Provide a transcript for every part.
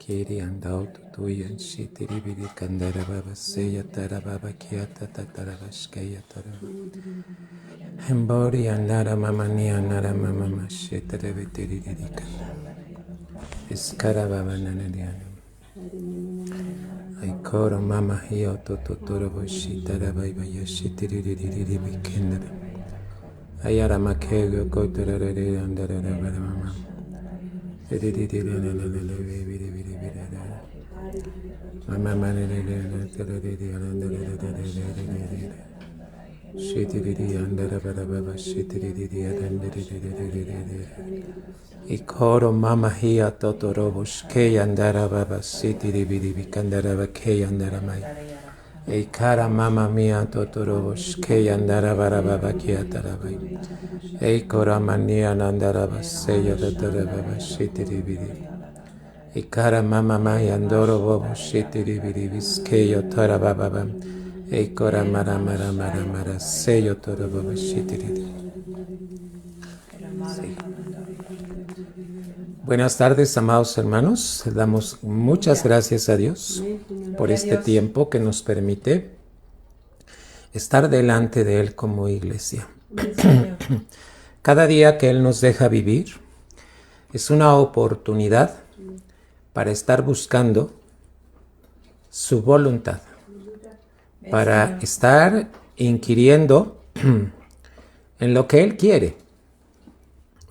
Kiri andau tutuyan shitiri biri kandara baba seya tara baba kiata tatara bashkaya tara. Hembori andara mamani andara mama shetara vitiri kandara. Iskara baba nanadiana. Aikoro mama hiyo totoro boshitara baba yashitiri bikendara. Ayara makego kotorare andara baba mama. Ikoro mama hiya totorobosh ke yandara baba sitiri biri bikandara ba ke yandara mai. Ikara mama mia totorobosh ke yandara baba kiatara bai. Ikora mania nandara ba seya totoro baba sitiri biri. Ikara mama maya andoro bobo shitiri biri biskeyo tora baba. Ikora mara seyo tora baba shitiri. Sí. Buenas tardes, amados hermanos. Damos muchas gracias a Dios por este tiempo que nos permite estar delante de Él como iglesia. Cada día que Él nos deja vivir es una oportunidad para estar buscando su voluntad, para estar inquiriendo en lo que Él quiere.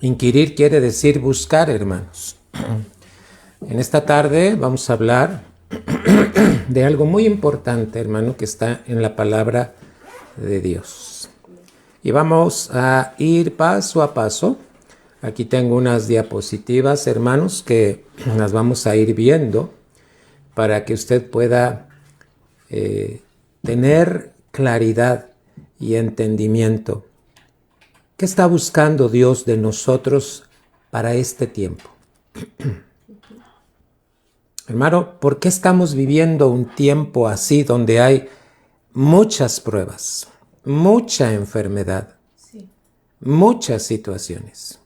Inquirir quiere decir buscar, hermanos. En esta tarde vamos a hablar de algo muy importante, hermano, que está en la palabra de Dios. Y vamos a ir paso a paso. Aquí tengo unas diapositivas, hermanos, que las vamos a ir viendo para que usted pueda tener claridad y entendimiento. ¿Qué está buscando Dios de nosotros para este tiempo? Hermano, ¿por qué estamos viviendo un tiempo así donde hay muchas pruebas, mucha enfermedad, muchas situaciones?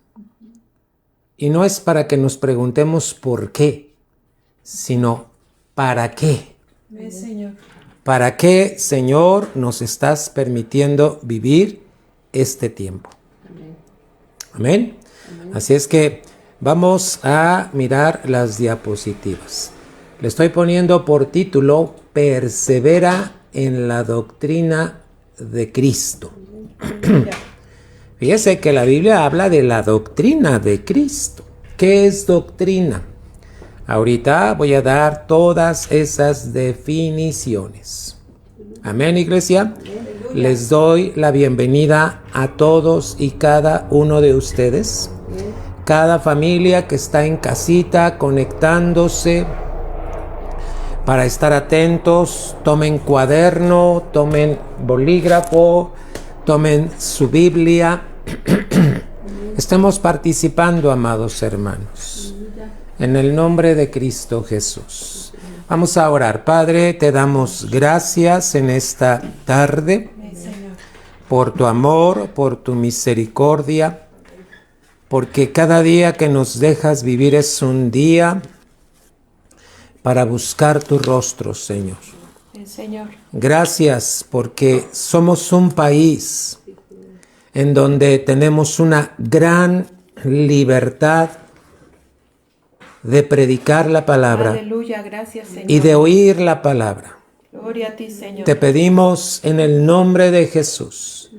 Y no es para que nos preguntemos por qué, sino ¿para qué? Señor. ¿Para qué, Señor, nos estás permitiendo vivir este tiempo? Amén. Así es que vamos a mirar las diapositivas. Le estoy poniendo por título Persevera en la doctrina de Cristo. Fíjese que la Biblia habla de la doctrina de Cristo. ¿Qué es doctrina? Ahorita voy a dar todas esas definiciones. Amén, iglesia. Les doy la bienvenida a todos y cada uno de ustedes. Cada familia que está en casita conectándose para estar atentos. Tomen cuaderno, tomen bolígrafo, tomen su Biblia. Estemos participando, amados hermanos, en el nombre de Cristo Jesús. Vamos a orar. Padre, te damos gracias en esta tarde por tu amor, por tu misericordia, porque cada día que nos dejas vivir es un día para buscar tu rostro, Señor. Señor. Gracias porque somos un país en donde tenemos una gran libertad de predicar la palabra. Aleluya, gracias, Señor. Y de oír la palabra. Gloria a ti, Señor. Te pedimos en el nombre de Jesús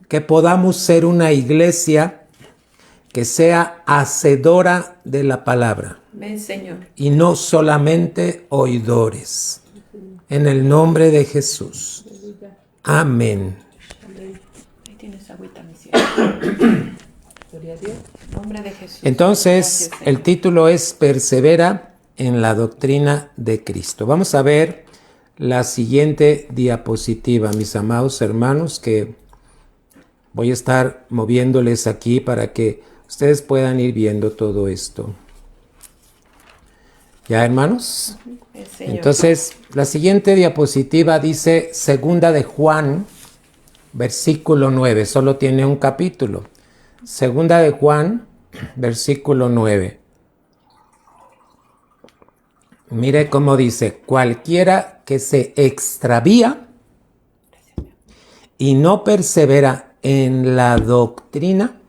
que podamos ser una iglesia que sea hacedora de la palabra. Ven, Señor. Y no solamente oidores. En el nombre de Jesús. Amén. Ahí tienes agüita, mi cielo. Gloria a Dios. En nombre de Jesús. Entonces, Gracias, el título es Persevera en la doctrina de Cristo. Vamos a ver la siguiente diapositiva, mis amados hermanos, que voy a estar moviéndoles aquí para que ustedes puedan ir viendo todo esto. ¿Ya, hermanos? Entonces, la siguiente diapositiva dice Segunda de Juan, versículo 9. Solo tiene un capítulo. Segunda de Juan, versículo 9. Mire cómo dice, cualquiera que se extravía y no persevera en la doctrina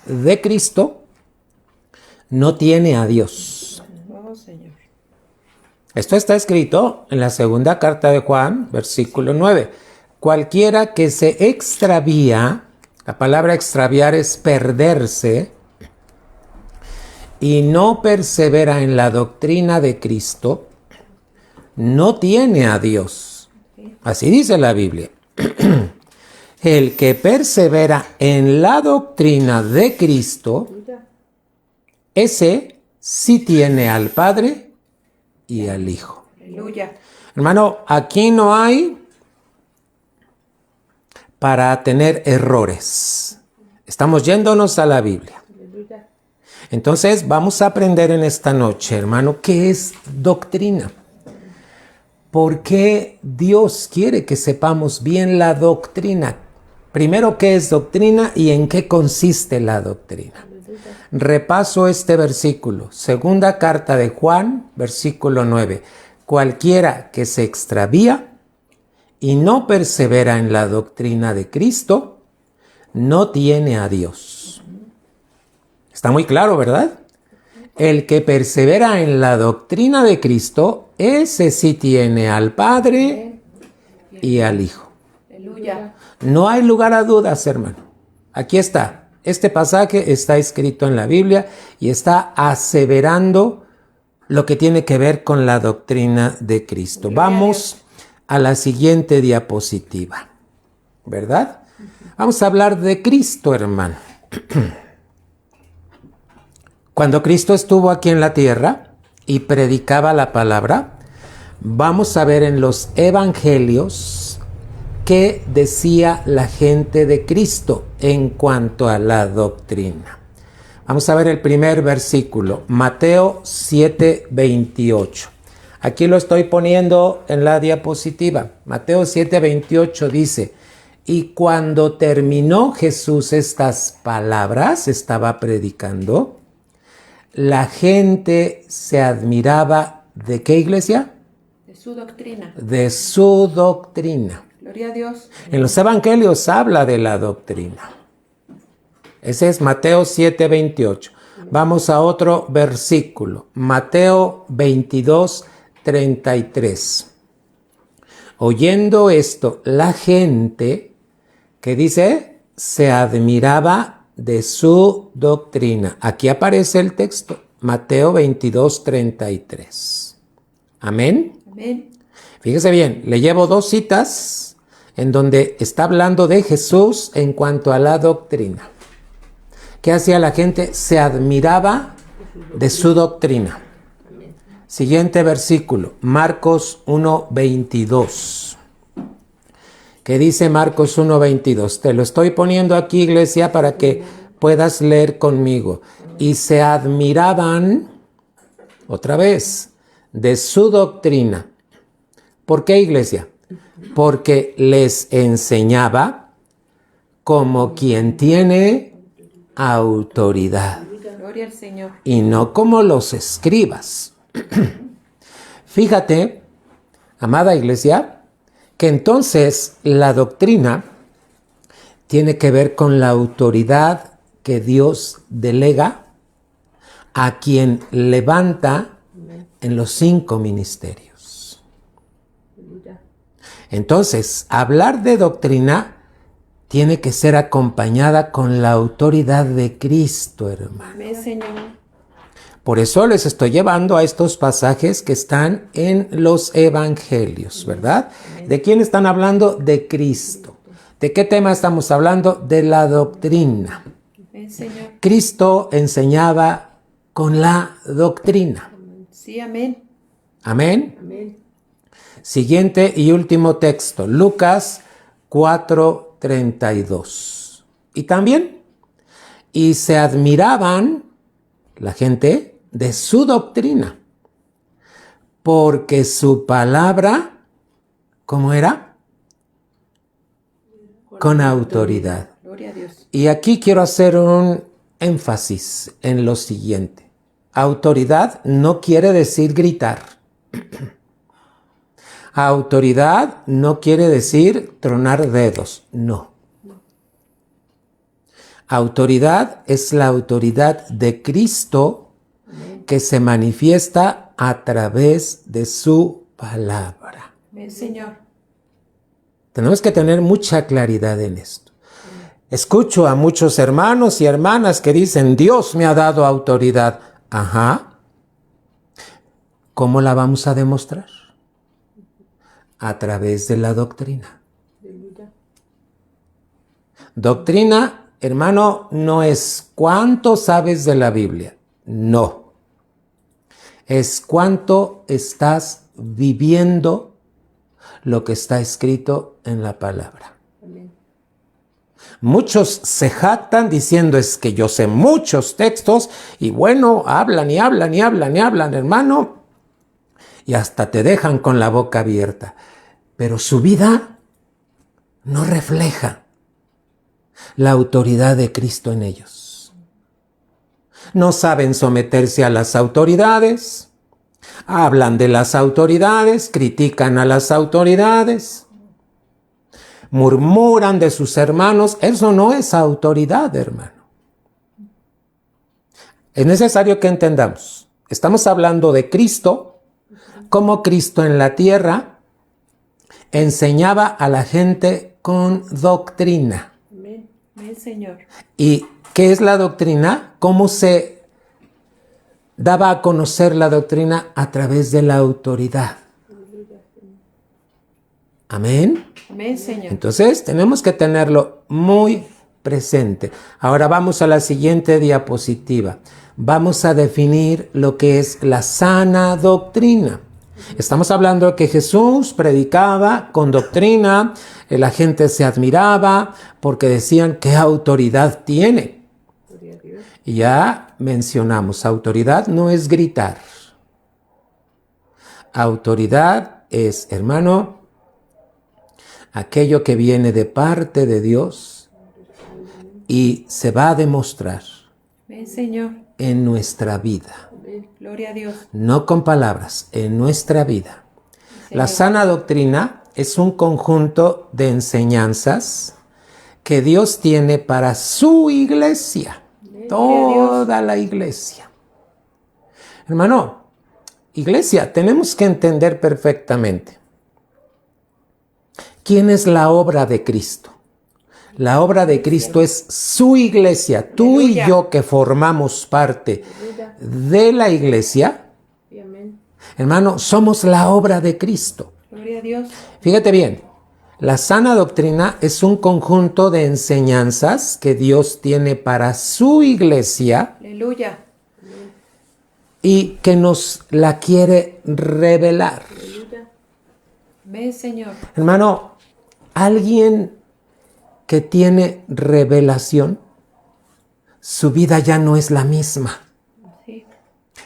de Cristo, no tiene a Dios. Oh, Señor. Esto está escrito en la segunda carta de Juan, versículo 9. Cualquiera que se extravía, la palabra extraviar es perderse, y no persevera en la doctrina de Cristo, no tiene a Dios. Así dice la Biblia. El que persevera en la doctrina de Cristo, ese sí tiene al Padre y al Hijo. Aleluya. Hermano, aquí no hay para tener errores. Estamos yéndonos a la Biblia. Entonces vamos a aprender en esta noche, hermano, qué es doctrina. ¿Por qué Dios quiere que sepamos bien la doctrina? Primero, ¿qué es doctrina y en qué consiste la doctrina? Repaso este versículo. Segunda carta de Juan, versículo 9. Cualquiera que se extravía y no persevera en la doctrina de Cristo, no tiene a Dios. Está muy claro, ¿verdad? El que persevera en la doctrina de Cristo, ese sí tiene al Padre y al Hijo. Aleluya. No hay lugar a dudas, hermano. Aquí está. Este pasaje está escrito en la Biblia y está aseverando lo que tiene que ver con la doctrina de Cristo. Vamos a la siguiente diapositiva, ¿verdad? Vamos a hablar de Cristo, hermano. Cuando Cristo estuvo aquí en la tierra y predicaba la palabra, vamos a ver en los evangelios qué decía la gente de Cristo en cuanto a la doctrina. Vamos a ver el primer versículo, Mateo 7:28. Aquí lo estoy poniendo en la diapositiva. Mateo 7:28 dice, y cuando terminó Jesús estas palabras, estaba predicando, la gente se admiraba ¿de qué, iglesia? De su doctrina. De su doctrina. Gloria a Dios. En los evangelios habla de la doctrina. Ese es Mateo 7:28. Vamos a otro versículo. Mateo 22:33. Oyendo esto, la gente, ¿qué dice? Se admiraba de su doctrina. Aquí aparece el texto, Mateo 22:33. Amén. Amén. Fíjese bien, le llevo dos citas en donde está hablando de Jesús en cuanto a la doctrina. ¿Qué hacía la gente? Se admiraba de su doctrina. Siguiente versículo, Marcos 1:22. ¿Qué dice Marcos 1:22? Te lo estoy poniendo aquí, iglesia, para que puedas leer conmigo. Y se admiraban, otra vez, de su doctrina. ¿Por qué, iglesia? Porque les enseñaba como quien tiene autoridad Gloria al Señor. y no como los escribas. Fíjate, amada iglesia, que entonces la doctrina tiene que ver con la autoridad que Dios delega a quien levanta en los 5 ministerios. Entonces, hablar de doctrina tiene que ser acompañada con la autoridad de Cristo, hermano. Amén, Señor. Por eso les estoy llevando a estos pasajes que están en los evangelios, ¿verdad? ¿De quién están hablando? De Cristo. ¿De qué tema estamos hablando? De la doctrina. Amén, Señor. Cristo enseñaba con la doctrina. Sí, amén. Amén. Amén. Siguiente y último texto, Lucas 4:32. Y también, y se admiraban la gente de su doctrina, porque su palabra, ¿cómo era? Con autoridad. Gloria a Dios. Y aquí quiero hacer un énfasis en lo siguiente. Autoridad no quiere decir gritar. Autoridad no quiere decir tronar dedos, no. Autoridad es la autoridad de Cristo que se manifiesta a través de su palabra. Señor. Tenemos que tener mucha claridad en esto. Escucho a muchos hermanos y hermanas que dicen, Dios me ha dado autoridad. Ajá. ¿Cómo la vamos a demostrar? A través de la doctrina. Doctrina, hermano, no es cuánto sabes de la Biblia. No. Es cuánto estás viviendo lo que está escrito en la palabra. Amén. Muchos se jactan diciendo es que yo sé muchos textos y bueno, hablan y hablan y hablan y hablan, hermano, y hasta te dejan con la boca abierta. Pero su vida no refleja la autoridad de Cristo en ellos. No saben someterse a las autoridades, hablan de las autoridades, critican a las autoridades, murmuran de sus hermanos. Eso no es autoridad, hermano. Es necesario que entendamos. Estamos hablando de Cristo, como Cristo en la tierra enseñaba a la gente con doctrina. Amén, Señor. ¿Y qué es la doctrina? ¿Cómo se daba a conocer la doctrina? A través de la autoridad. Amén. Amén, Señor. Entonces tenemos que tenerlo muy presente. Ahora vamos a la siguiente diapositiva. Vamos a definir lo que es la sana doctrina. Estamos hablando de que Jesús predicaba con doctrina, la gente se admiraba porque decían qué autoridad tiene. Y ya mencionamos, autoridad no es gritar. Autoridad es, hermano, aquello que viene de parte de Dios y se va a demostrar Señor. En nuestra vida. Gloria a Dios. No con palabras, en nuestra vida. La sana doctrina es un conjunto de enseñanzas que Dios tiene para su iglesia. Toda la iglesia. Hermano, iglesia, tenemos que entender perfectamente. ¿Quién es la obra de Cristo? La obra de Cristo es su iglesia. Tú y yo que formamos parte de la iglesia, hermano, somos la obra de Cristo. Gloria a Dios. Fíjate bien, la sana doctrina es un conjunto de enseñanzas que Dios tiene para su iglesia. Aleluya. Y que nos la quiere revelar. Ven, Señor. Hermano, alguien que tiene revelación, su vida ya no es la misma. Sí.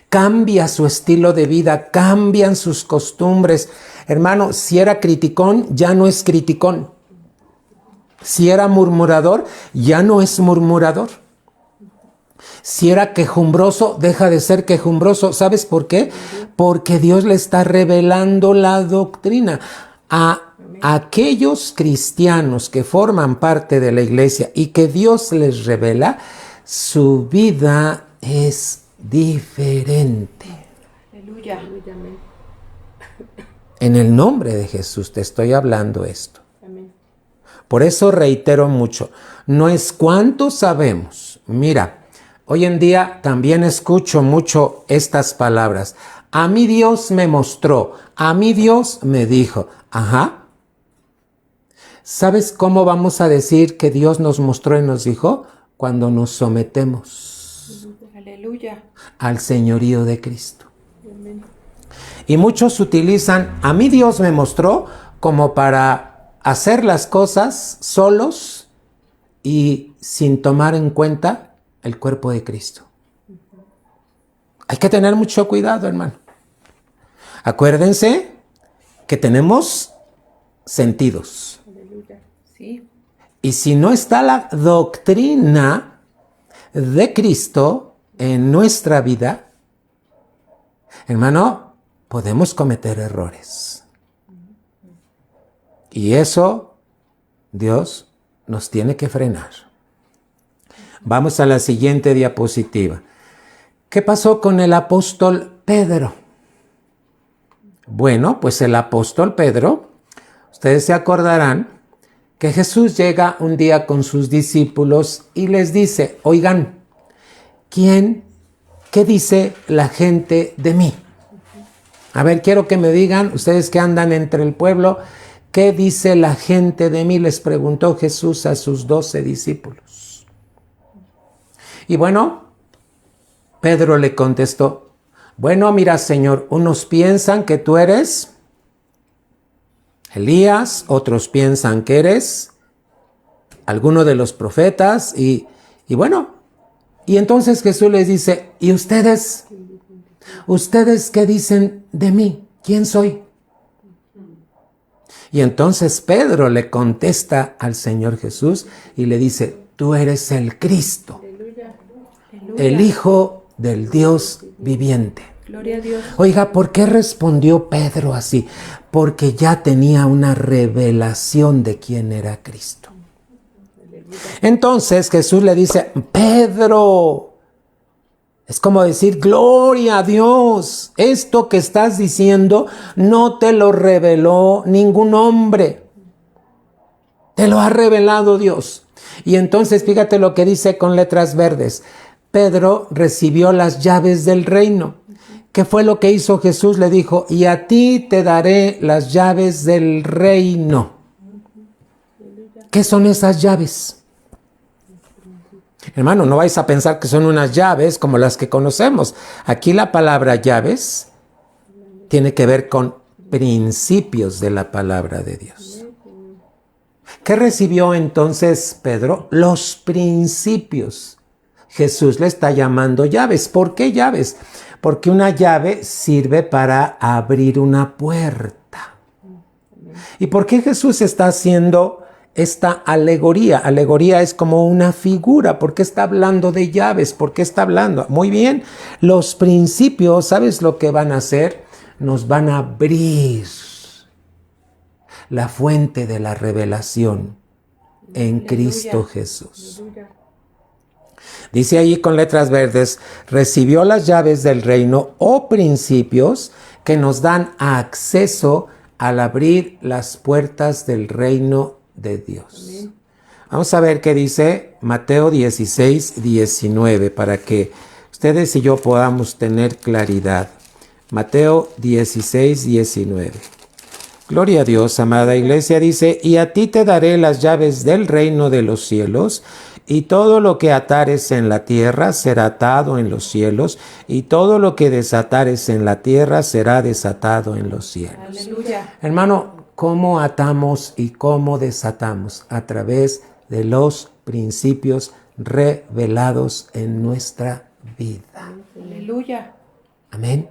Cambia su estilo de vida, cambian sus costumbres. Hermano, si era criticón, ya no es criticón. Si era murmurador, ya no es murmurador. Si era quejumbroso, deja de ser quejumbroso. ¿Sabes por qué? Porque Dios le está revelando la doctrina a aquellos cristianos que forman parte de la iglesia y que Dios les revela. Su vida es diferente. Aleluya. En el nombre de Jesús te estoy hablando esto. Por eso reitero mucho, no es cuánto sabemos. Mira, hoy en día también escucho mucho estas palabras. A mí Dios me mostró, a mí Dios me dijo. Ajá. ¿Sabes cómo vamos a decir que Dios nos mostró y nos dijo? Cuando nos sometemos. Aleluya. Al señorío de Cristo. Amén. Y muchos utilizan, a mí Dios me mostró, como para hacer las cosas solos y sin tomar en cuenta el cuerpo de Cristo. Hay que tener mucho cuidado, hermano. Acuérdense que tenemos sentidos. Sí. Y si no está la doctrina de Cristo en nuestra vida, hermano, podemos cometer errores. Y eso Dios nos tiene que frenar. Vamos a la siguiente diapositiva. ¿Qué pasó con el apóstol Pedro? Bueno, pues el apóstol Pedro, ustedes se acordarán que Jesús llega un día con sus discípulos y les dice, oigan, ¿qué dice la gente de mí? A ver, quiero que me digan, ustedes que andan entre el pueblo, ¿qué dice la gente de mí? Les preguntó Jesús a sus 12 discípulos. Y bueno, Pedro le contestó, bueno, mira, Señor, unos piensan que tú eres Elías, otros piensan que eres alguno de los profetas y bueno, y entonces Jesús les dice, ¿y ustedes? ¿Ustedes qué dicen de mí? ¿Quién soy? Y entonces Pedro le contesta al Señor Jesús y le dice, tú eres el Cristo, el Hijo del Dios viviente. Gloria a Dios. Oiga, ¿por qué respondió Pedro así? Porque ya tenía una revelación de quién era Cristo. Entonces Jesús le dice, Pedro, es como decir, gloria a Dios, esto que estás diciendo no te lo reveló ningún hombre, te lo ha revelado Dios. Y entonces fíjate lo que dice con letras verdes, Pedro recibió las llaves del reino. ¿Qué fue lo que hizo Jesús? Le dijo, y a ti te daré las llaves del reino. ¿Qué son esas llaves? Hermano, no vais a pensar que son unas llaves como las que conocemos. Aquí la palabra llaves tiene que ver con principios de la palabra de Dios. ¿Qué recibió entonces Pedro? Los principios. Jesús le está llamando llaves. ¿Por qué llaves? Porque una llave sirve para abrir una puerta. ¿Y por qué Jesús está haciendo esta alegoría? Alegoría es como una figura. ¿Por qué está hablando de llaves? ¿Por qué está hablando? Muy bien, los principios, ¿sabes lo que van a hacer? Nos van a abrir la fuente de la revelación en Cristo Jesús. Dice allí con letras verdes, recibió las llaves del reino o principios que nos dan acceso al abrir las puertas del reino de Dios. Amén. Vamos a ver qué dice Mateo 16, 19 para que ustedes y yo podamos tener claridad. Mateo 16, 19. Gloria a Dios, amada iglesia, dice, y a ti te daré las llaves del reino de los cielos, y todo lo que atares en la tierra será atado en los cielos, y todo lo que desatares en la tierra será desatado en los cielos. Aleluya. Hermano, ¿cómo atamos y cómo desatamos? A través de los principios revelados en nuestra vida. Aleluya. Amén.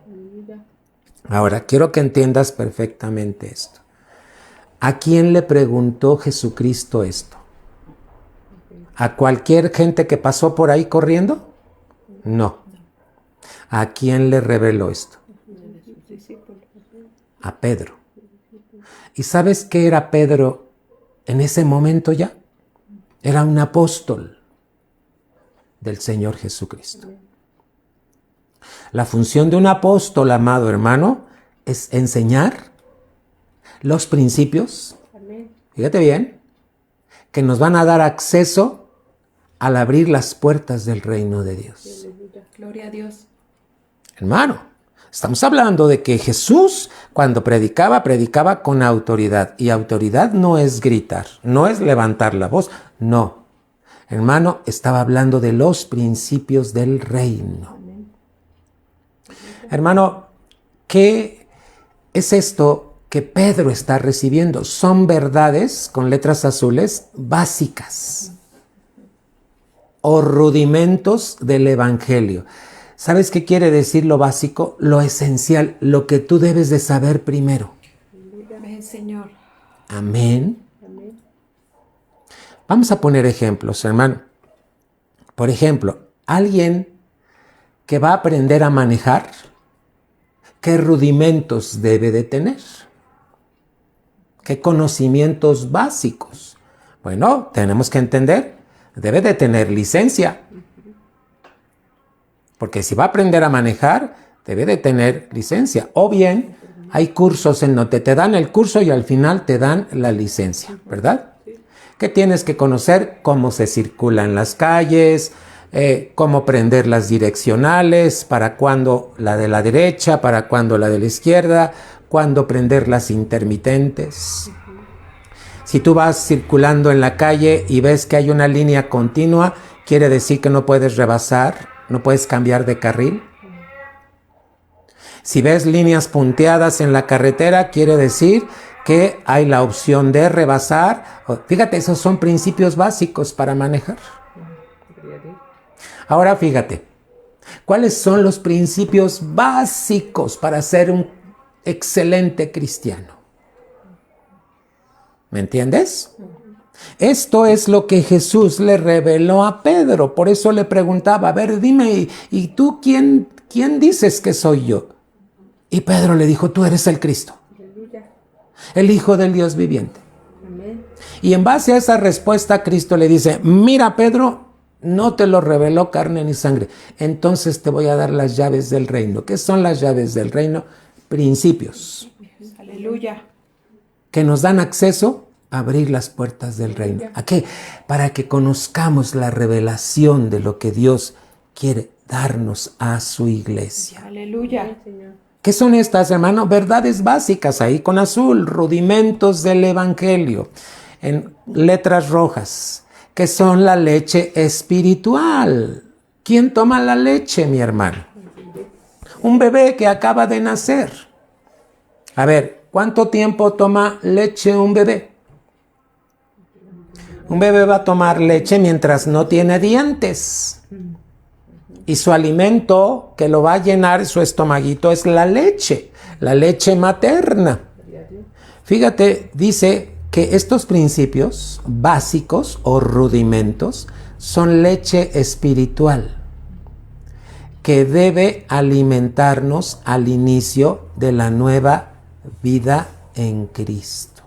Ahora, quiero que entiendas perfectamente esto. ¿A quién le preguntó Jesucristo esto? ¿A cualquier gente que pasó por ahí corriendo? No. ¿A quién le reveló esto? A Pedro. ¿Y sabes qué era Pedro en ese momento ya? Era un apóstol del Señor Jesucristo. La función de un apóstol, amado hermano, es enseñar los principios, fíjate bien, que nos van a dar acceso al abrir las puertas del reino de Dios. Gloria a Dios. Hermano, estamos hablando de que Jesús, cuando predicaba con autoridad. Y autoridad no es gritar, no es levantar la voz, no. Hermano, estaba hablando de los principios del reino. Hermano, ¿qué es esto que Pedro está recibiendo? Son verdades con letras azules básicas o rudimentos del evangelio. ¿Sabes qué quiere decir lo básico? Lo esencial, lo que tú debes de saber primero. Amén, Señor. Amén. Vamos a poner ejemplos, hermano. Por ejemplo, Alguien que va a aprender a manejar, ¿qué rudimentos debe de tener? ¿Qué conocimientos básicos? Bueno, tenemos que entender, debe de tener licencia. Porque si va a aprender a manejar, debe de tener licencia. O bien, hay cursos en donde te dan el curso y al final te dan la licencia, ¿verdad? Que tienes que conocer cómo se circula en las calles, cómo prender las direccionales, para cuándo la de la derecha, para cuándo la de la izquierda, cuándo prender las intermitentes. Si tú vas circulando en la calle y ves que hay una línea continua, quiere decir que no puedes rebasar, no puedes cambiar de carril. Si ves líneas punteadas en la carretera, quiere decir que hay la opción de rebasar. Fíjate, esos son principios básicos para manejar. Ahora fíjate, ¿cuáles son los principios básicos para ser un excelente cristiano? ¿Me entiendes? Esto es lo que Jesús le reveló a Pedro. Por eso le preguntaba, a ver, dime, ¿y tú quién dices que soy yo? Y Pedro le dijo, tú eres el Cristo, el Hijo del Dios viviente. Amén. Y en base a esa respuesta, Cristo le dice, mira, Pedro, no te lo reveló carne ni sangre. Entonces te voy a dar las llaves del reino. ¿Qué son las llaves del reino? Principios. Aleluya. Que nos dan acceso a abrir las puertas del reino. ¿A qué? Para que conozcamos la revelación de lo que Dios quiere darnos a su iglesia. Aleluya. ¿Qué son estas, hermano? Verdades básicas ahí con azul, rudimentos del evangelio, en letras rojas, que son la leche espiritual. ¿Quién toma la leche, mi hermano? Un bebé que acaba de nacer. A ver, ¿cuánto tiempo toma leche un bebé? Un bebé va a tomar leche mientras no tiene dientes. Y su alimento que lo va a llenar su estomaguito es la leche materna. Fíjate, dice que estos principios básicos o rudimentos son leche espiritual que debe alimentarnos al inicio de la nueva vida en Cristo.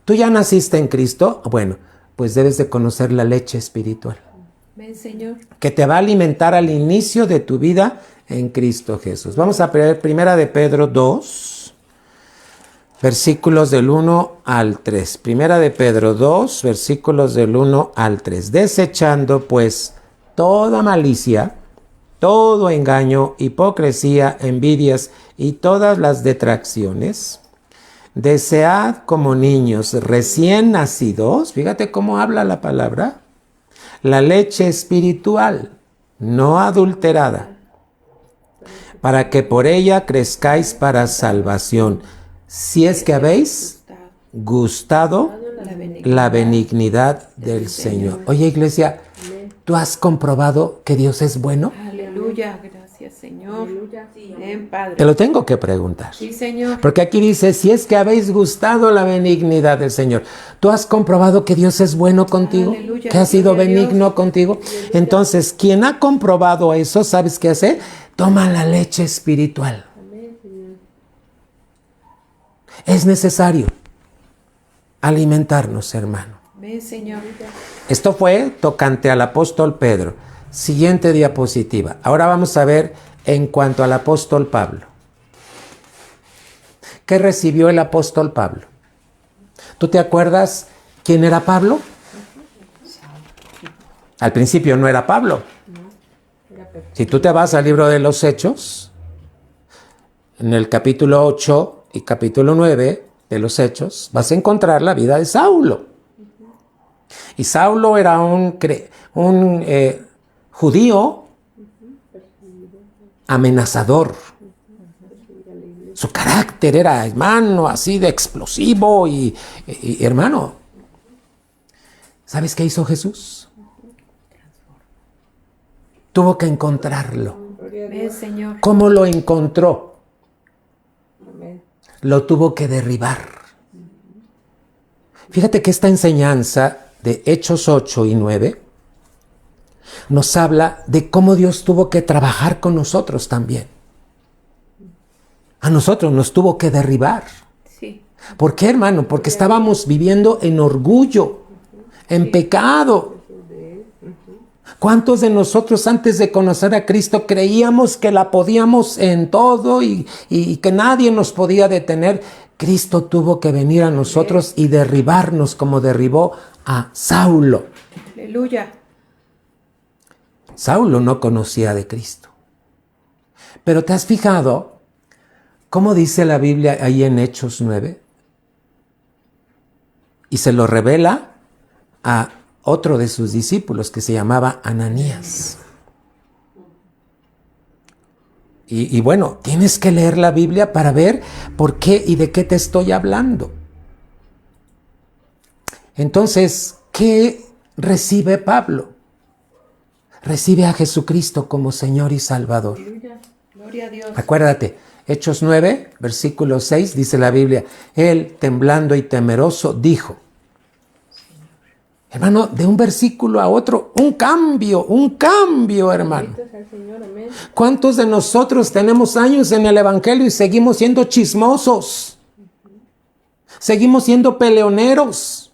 ¿Tú ya naciste en Cristo? Bueno, pues debes de conocer la leche espiritual. Ven, Señor. Que te va a alimentar al inicio de tu vida en Cristo Jesús. Vamos a ver Primera de Pedro 2, versículos del 1 al 3. Primera de Pedro 2, versículos del 1 al 3. Desechando pues toda malicia, todo engaño, hipocresía, envidias y todas las detracciones, desead como niños recién nacidos, fíjate cómo habla la palabra, la leche espiritual, no adulterada, para que por ella crezcáis para salvación, si es que habéis gustado la benignidad del Señor. Oye, iglesia, ¿tú has comprobado que Dios es bueno? Aleluya, gracias, Señor. Ven, Padre. Te lo tengo que preguntar. Sí, Señor. Porque aquí dice, si es que habéis gustado la benignidad del Señor. ¿Tú has comprobado que Dios es bueno contigo? Aleluya, ¿Que ha sido benigno Dios contigo? Entonces, quien ha comprobado eso, ¿sabes qué hacer? Toma la leche espiritual. Es necesario alimentarnos, hermano. Ven, Señor. Esto fue tocante al apóstol Pedro. Siguiente diapositiva. Ahora vamos a ver en cuanto al apóstol Pablo. ¿Qué recibió el apóstol Pablo? ¿Tú te acuerdas quién era Pablo? Al principio no era Pablo. Si tú te vas al libro de los Hechos, en el capítulo 8 y capítulo 9 de los Hechos, vas a encontrar la vida de Saulo. Y Saulo era un judío amenazador. Su carácter era, hermano, así de explosivo y hermano, ¿sabes qué hizo Jesús? Tuvo que encontrarlo. Ven, Señor. ¿Cómo lo encontró? Lo tuvo que derribar. Fíjate que esta enseñanza de Hechos 8 y 9 nos habla de cómo Dios tuvo que trabajar con nosotros también. A nosotros nos tuvo que derribar. Sí. ¿Por qué, hermano? Porque estábamos viviendo en orgullo, en pecado. ¿Cuántos de nosotros antes de conocer a Cristo creíamos que la podíamos en todo y que nadie nos podía detener? Cristo tuvo que venir a nosotros y derribarnos como derribó a Saulo. Aleluya. Saulo no conocía de Cristo. Pero ¿te has fijado cómo dice la Biblia ahí en Hechos 9? Y se lo revela a otro de sus discípulos que se llamaba Ananías. Y bueno, tienes que leer la Biblia para ver por qué y de qué te estoy hablando. Entonces, ¿qué recibe Pablo? Recibe a Jesucristo como Señor y Salvador. Gloria a Dios. Acuérdate, Hechos 9, versículo 6, dice la Biblia, él, temblando y temeroso, dijo. Hermano, de un versículo a otro, un cambio, hermano. ¿Cuántos de nosotros tenemos años en el Evangelio y seguimos siendo chismosos? Seguimos siendo peleoneros.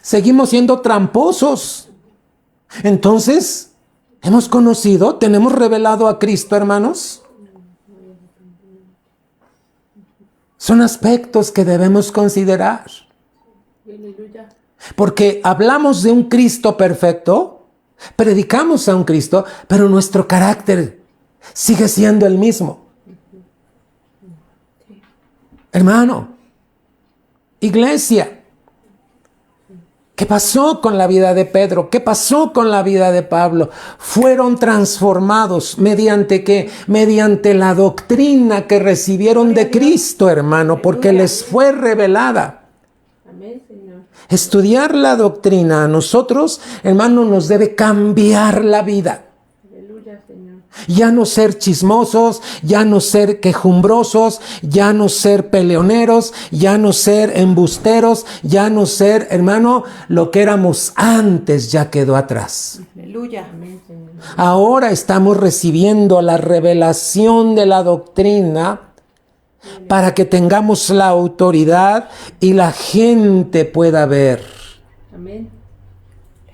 Seguimos siendo tramposos. Entonces, ¿hemos conocido, tenemos revelado a Cristo, hermanos? Son aspectos que debemos considerar. Porque hablamos de un Cristo perfecto, predicamos a un Cristo, pero nuestro carácter sigue siendo el mismo. Hermano, iglesia, ¿qué pasó con la vida de Pedro? ¿Qué pasó con la vida de Pablo? Fueron transformados ¿mediante qué? Mediante la doctrina que recibieron de Cristo, hermano, porque les fue revelada. Estudiar la doctrina a nosotros, hermano, nos debe cambiar la vida. Ya no ser chismosos, ya no ser quejumbrosos, ya no ser peleoneros, ya no ser embusteros, ya no ser, hermano, lo que éramos antes ya quedó atrás. Aleluya. Ahora estamos recibiendo la revelación de la doctrina para que tengamos la autoridad y la gente pueda ver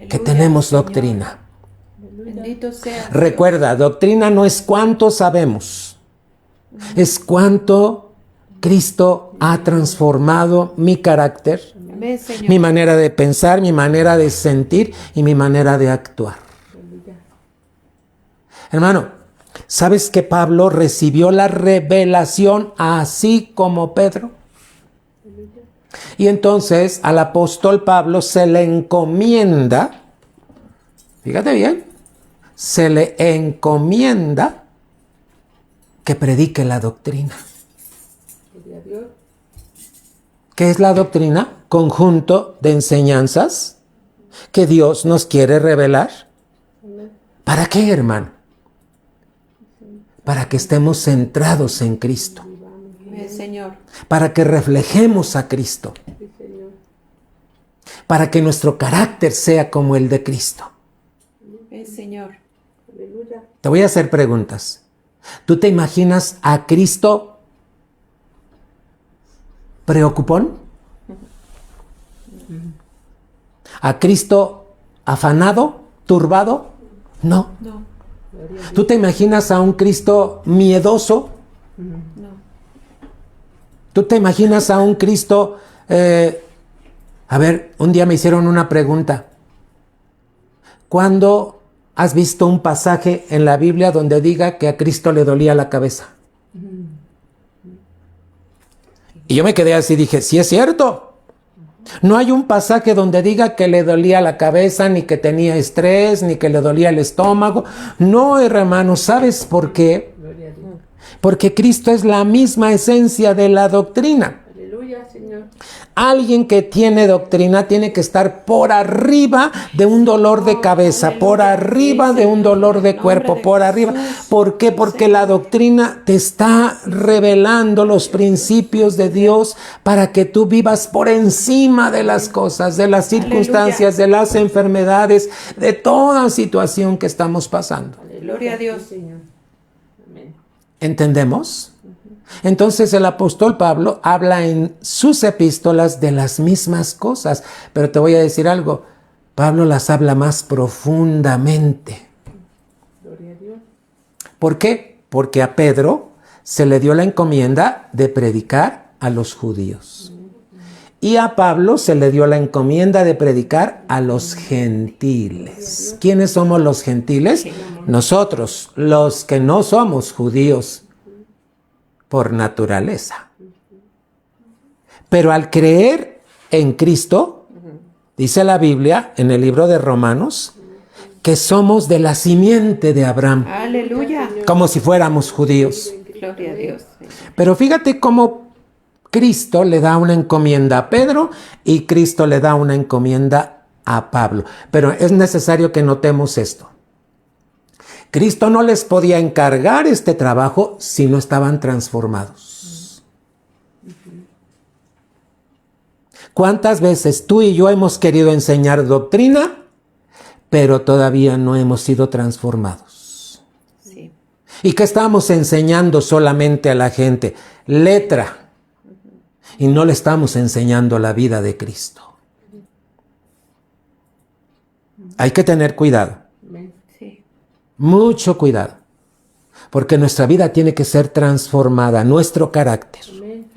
que tenemos doctrina. Bendito sea. Recuerda, doctrina no es cuánto sabemos, es cuánto Cristo ha transformado mi carácter, Amén, Señor. mi manera de pensar, mi manera de sentir y mi manera de actuar. Hermano, ¿sabes que Pablo recibió la revelación así como Pedro? Y entonces al apóstol Pablo se le encomienda, fíjate bien, se le encomienda que predique la doctrina. ¿Qué es la doctrina? Conjunto de enseñanzas que Dios nos quiere revelar. ¿Para qué, hermano? Para que estemos centrados en Cristo. Amén, Señor. Para que reflejemos a Cristo. Para que nuestro carácter sea como el de Cristo. Amén, Señor. Te voy a hacer preguntas. ¿Tú te imaginas a Cristo preocupón? ¿A Cristo afanado, turbado? No. No. ¿Tú te imaginas a un Cristo miedoso? No. ¿Tú te imaginas a un Cristo... A ver, un día me hicieron una pregunta. ¿Cuándo has visto un pasaje en la Biblia donde diga que a Cristo le dolía la cabeza? Y yo me quedé así, dije, sí es cierto. No hay un pasaje donde diga que le dolía la cabeza, ni que tenía estrés, ni que le dolía el estómago. No, hermano, ¿sabes por qué? Porque Cristo es la misma esencia de la doctrina. Aleluya, Señor. Alguien que tiene doctrina tiene que estar por arriba de un dolor de cabeza, por arriba de un dolor de cuerpo, por arriba. ¿Por qué? Porque la doctrina te está revelando los principios de Dios para que tú vivas por encima de las cosas, de las circunstancias, de las enfermedades, de toda situación que estamos pasando. Gloria a Dios. ¿Entendemos? Entonces el apóstol Pablo habla en sus epístolas de las mismas cosas, pero te voy a decir algo, Pablo las habla más profundamente. Gloria a Dios. ¿Por qué? Porque a Pedro se le dio la encomienda de predicar a los judíos. Y a Pablo se le dio la encomienda de predicar a los gentiles. ¿Quiénes somos los gentiles? Nosotros, los que no somos judíos por naturaleza. Pero al creer en Cristo, dice la Biblia en el libro de Romanos, que somos de la simiente de Abraham. Aleluya. Como si fuéramos judíos. Gloria a Dios. Pero fíjate cómo Cristo le da una encomienda a Pedro y Cristo le da una encomienda a Pablo. Pero es necesario que notemos esto. Cristo no les podía encargar este trabajo si no estaban transformados. ¿Cuántas veces tú y yo hemos querido enseñar doctrina, pero todavía no hemos sido transformados? Sí. ¿Y qué estamos enseñando solamente a la gente? Letra. Y no le estamos enseñando la vida de Cristo. Hay que tener cuidado. Sí. Mucho cuidado. Porque nuestra vida tiene que ser transformada, nuestro carácter.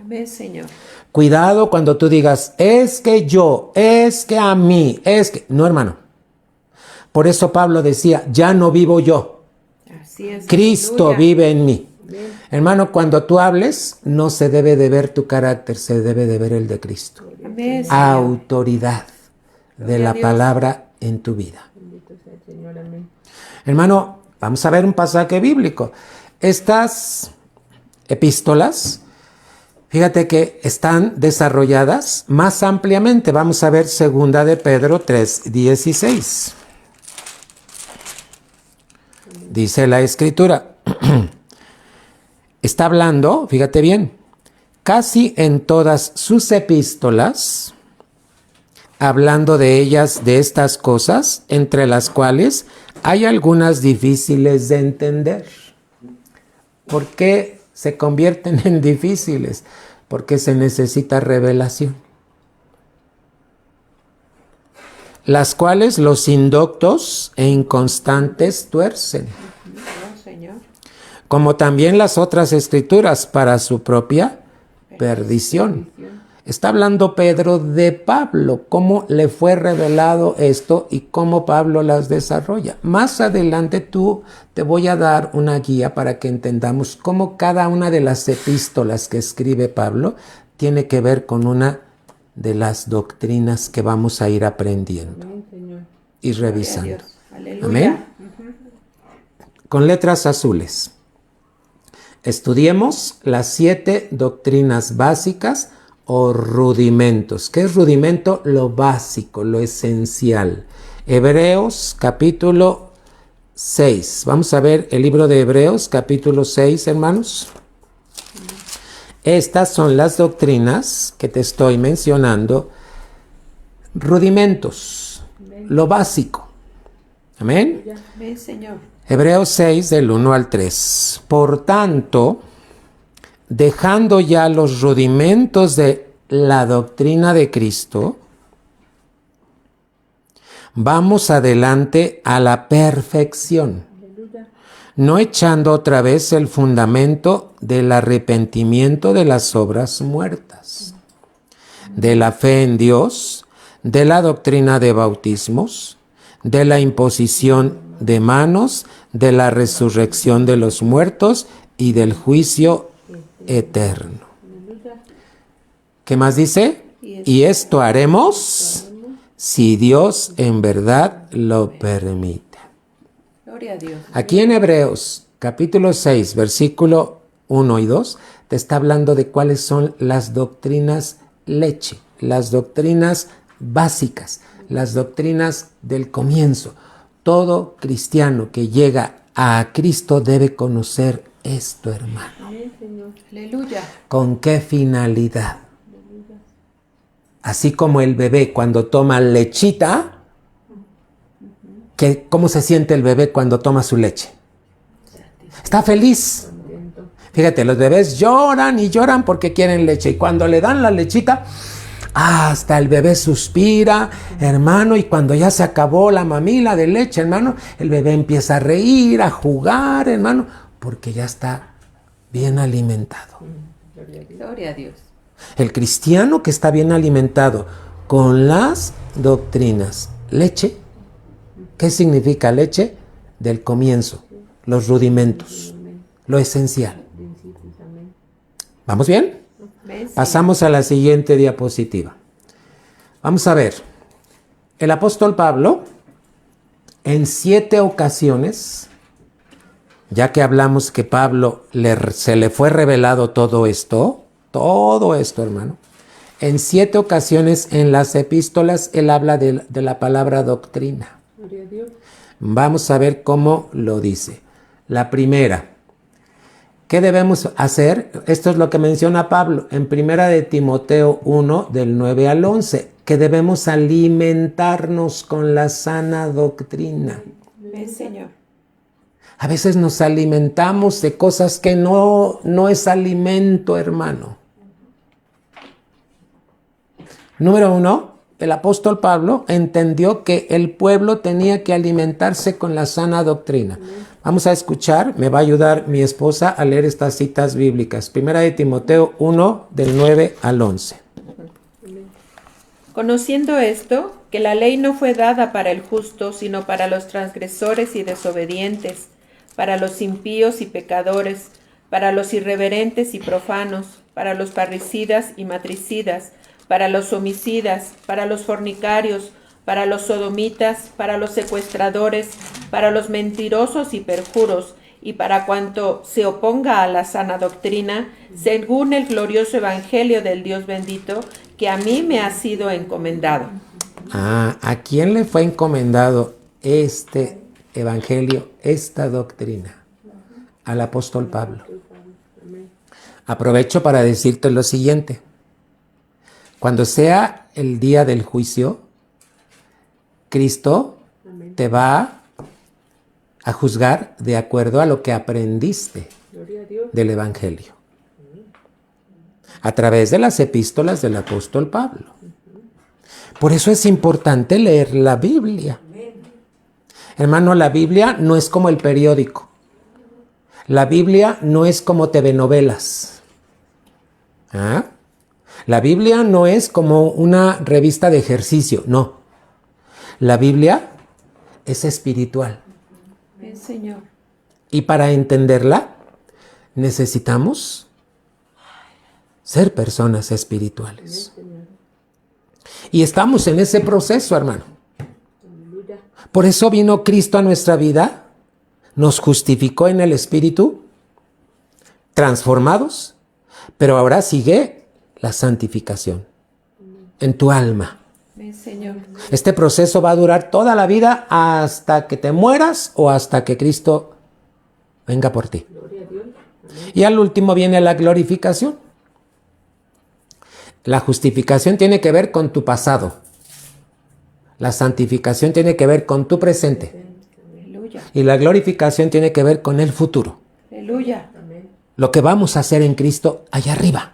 Amén, Señor. Cuidado cuando tú digas, es que yo, es que a mí, es que... No, hermano. Por eso Pablo decía, ya no vivo yo. Así es. Cristo Aleluya. vive en mí. Hermano, cuando tú hables, no se debe de ver tu carácter, se debe de ver el de Cristo. Amén, Señor. Autoridad de Gloria la a Dios. palabra en tu vida. Hermano, vamos a ver un pasaje bíblico. Estas epístolas, fíjate que están desarrolladas más ampliamente. Vamos a ver 2 de Pedro 3:16. Dice la Escritura. Está hablando, fíjate bien, casi en todas sus epístolas, hablando de ellas, de estas cosas, entre las cuales hay algunas difíciles de entender. ¿Por qué se convierten en difíciles? Porque se necesita revelación. Las cuales los indoctos e inconstantes tuercen, No, Señor. como también las otras escrituras para su propia perdición. Está hablando Pedro de Pablo, cómo le fue revelado esto y cómo Pablo las desarrolla. Más adelante te voy a dar una guía para que entendamos cómo cada una de las epístolas que escribe Pablo tiene que ver con una de las doctrinas que vamos a ir aprendiendo y revisando. Gloria a Dios. Aleluya. Amén. Con letras azules. Estudiemos las 7 doctrinas básicas o rudimentos. ¿Qué es rudimento? Lo básico, lo esencial. Hebreos capítulo 6. Vamos a ver el libro de Hebreos capítulo 6, hermanos. Estas son las doctrinas que te estoy mencionando. Rudimentos, lo básico. Amén. Amén, Señor. Hebreos 6, del 1 al 3. Por tanto, dejando ya los rudimentos de la doctrina de Cristo, vamos adelante a la perfección, no echando otra vez el fundamento del arrepentimiento de las obras muertas, de la fe en Dios, de la doctrina de bautismos, de la imposición de manos, de la resurrección de los muertos y del juicio eterno. ¿Qué más dice? Y esto haremos si Dios en verdad lo permite. Gloria a Dios. Aquí en Hebreos capítulo 6, versículo 1 y 2, te está hablando de cuáles son las doctrinas leche. las doctrinas básicas, las doctrinas del comienzo. Todo cristiano que llega a Cristo debe conocer esto, hermano. Aleluya. ¿Con qué finalidad? Así como el bebé cuando toma lechita, ¿cómo se siente el bebé cuando toma su leche? Está feliz. Fíjate, los bebés lloran y lloran porque quieren leche. Y cuando le dan la lechita, hasta el bebé suspira, hermano. Y cuando ya se acabó la mamila de leche, hermano, el bebé empieza a reír, a jugar, hermano, porque ya está bien alimentado. Gloria a Dios. El cristiano que está bien alimentado con las doctrinas. Leche. ¿Qué significa leche? Del comienzo, los rudimentos, lo esencial. ¿Vamos bien? Pasamos a la siguiente diapositiva. Vamos a ver. El apóstol Pablo, en 7 ocasiones, ya que hablamos que Pablo se le fue revelado todo esto, hermano, en 7 ocasiones en las epístolas él habla de la palabra doctrina. Vamos a ver cómo lo dice. La primera, ¿qué debemos hacer? Esto es lo que menciona Pablo en 1 de Timoteo 1, del 9 al 11, que debemos alimentarnos con la sana doctrina. Señor. A veces nos alimentamos de cosas que no es alimento, hermano. Número 1, el apóstol Pablo entendió que el pueblo tenía que alimentarse con la sana doctrina. Vamos a escuchar, me va a ayudar mi esposa a leer estas citas bíblicas. 1 de Timoteo 1, del 9 al 11. Conociendo esto, que la ley no fue dada para el justo, sino para los transgresores y desobedientes, para los impíos y pecadores, para los irreverentes y profanos, para los parricidas y matricidas, para los homicidas, para los fornicarios, para los sodomitas, para los secuestradores, para los mentirosos y perjuros, y para cuanto se oponga a la sana doctrina, según el glorioso evangelio del Dios bendito, que a mí me ha sido encomendado. ¿A quién le fue encomendado este evangelio, esta doctrina? Al apóstol Pablo. Aprovecho para decirte lo siguiente. Cuando sea el día del juicio, Cristo te va a juzgar de acuerdo a lo que aprendiste del evangelio. A través de las epístolas del apóstol Pablo. Por eso es importante leer la Biblia. Hermano, la Biblia no es como el periódico. La Biblia no es como telenovelas. ¿Ah? La Biblia no es como una revista de ejercicio, no. La Biblia es espiritual. Bien, Señor. Y para entenderla, necesitamos ser personas espirituales. Y estamos en ese proceso, hermano. Por eso vino Cristo a nuestra vida, nos justificó en el Espíritu, transformados, pero ahora sigue la santificación en tu alma. Señor. Este proceso va a durar toda la vida hasta que te mueras o hasta que Cristo venga por ti. Y al último viene la glorificación. La justificación tiene que ver con tu pasado. La santificación tiene que ver con tu presente. Aleluya. Y la glorificación tiene que ver con el futuro. Aleluya. Lo que vamos a hacer en Cristo allá arriba.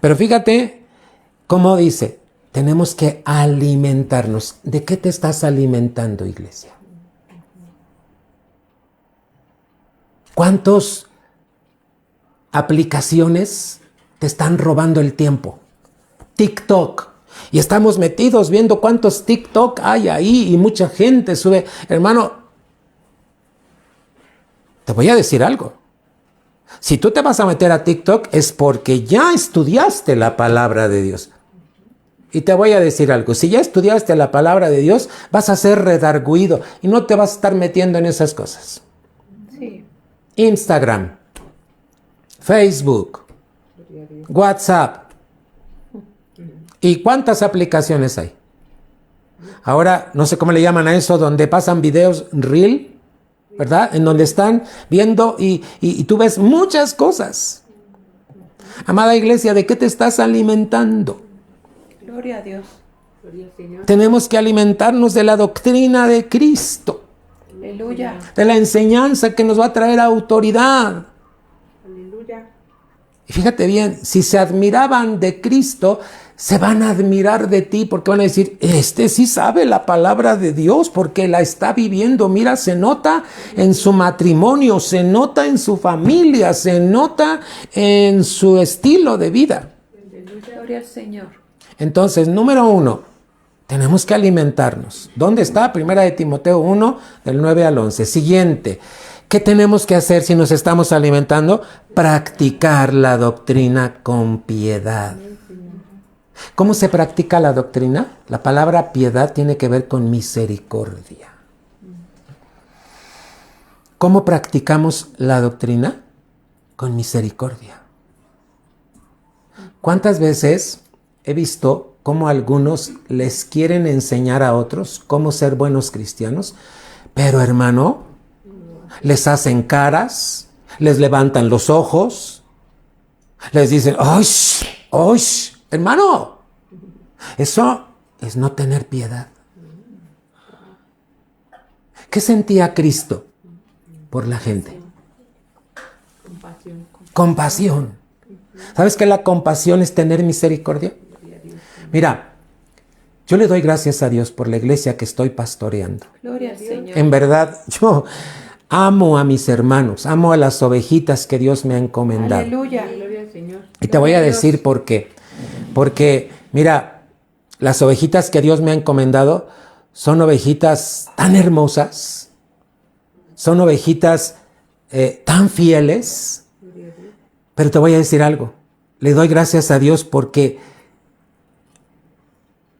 Pero fíjate cómo dice, tenemos que alimentarnos. ¿De qué te estás alimentando, iglesia? ¿Cuántas aplicaciones te están robando el tiempo? TikTok. Y estamos metidos viendo cuántos TikTok hay ahí y mucha gente sube. Hermano, te voy a decir algo. Si tú te vas a meter a TikTok es porque ya estudiaste la palabra de Dios. Y te voy a decir algo. Si ya estudiaste la palabra de Dios, vas a ser redarguido y no te vas a estar metiendo en esas cosas. Sí. Instagram, Facebook, WhatsApp ¿Y cuántas aplicaciones hay? Ahora, no sé cómo le llaman a eso, donde pasan videos reel, ¿verdad? En donde están viendo y tú ves muchas cosas. Amada iglesia, ¿de qué te estás alimentando? Gloria a Dios. Tenemos que alimentarnos de la doctrina de Cristo. Aleluya. De la enseñanza que nos va a traer autoridad. Aleluya. Y fíjate bien, si se admiraban de Cristo, se van a admirar de ti porque van a decir, este sí sabe la palabra de Dios porque la está viviendo. Mira, se nota en su matrimonio, se nota en su familia, se nota en su estilo de vida. Gloria al Señor. Entonces, número 1, tenemos que alimentarnos. ¿Dónde está? Primera de Timoteo 1, del 9 al 11. Siguiente. ¿Qué tenemos que hacer si nos estamos alimentando? Practicar la doctrina con piedad. ¿Cómo se practica la doctrina? La palabra piedad tiene que ver con misericordia. ¿Cómo practicamos la doctrina? Con misericordia. ¿Cuántas veces he visto cómo algunos les quieren enseñar a otros cómo ser buenos cristianos? Pero hermano, les hacen caras, les levantan los ojos, les dicen, ¡ay! ¡Ay! Hermano, eso es no tener piedad. ¿Qué sentía Cristo por la gente? Compasión. ¿Sabes que la compasión es tener misericordia? Mira, yo le doy gracias a Dios por la iglesia que estoy pastoreando. Gloria al Señor. En verdad, yo amo a mis hermanos, amo a las ovejitas que Dios me ha encomendado. Aleluya. Gloria al Señor. Y te voy a decir por qué. Porque, mira, las ovejitas que Dios me ha encomendado son ovejitas tan hermosas, son ovejitas tan fieles, pero te voy a decir algo. Le doy gracias a Dios porque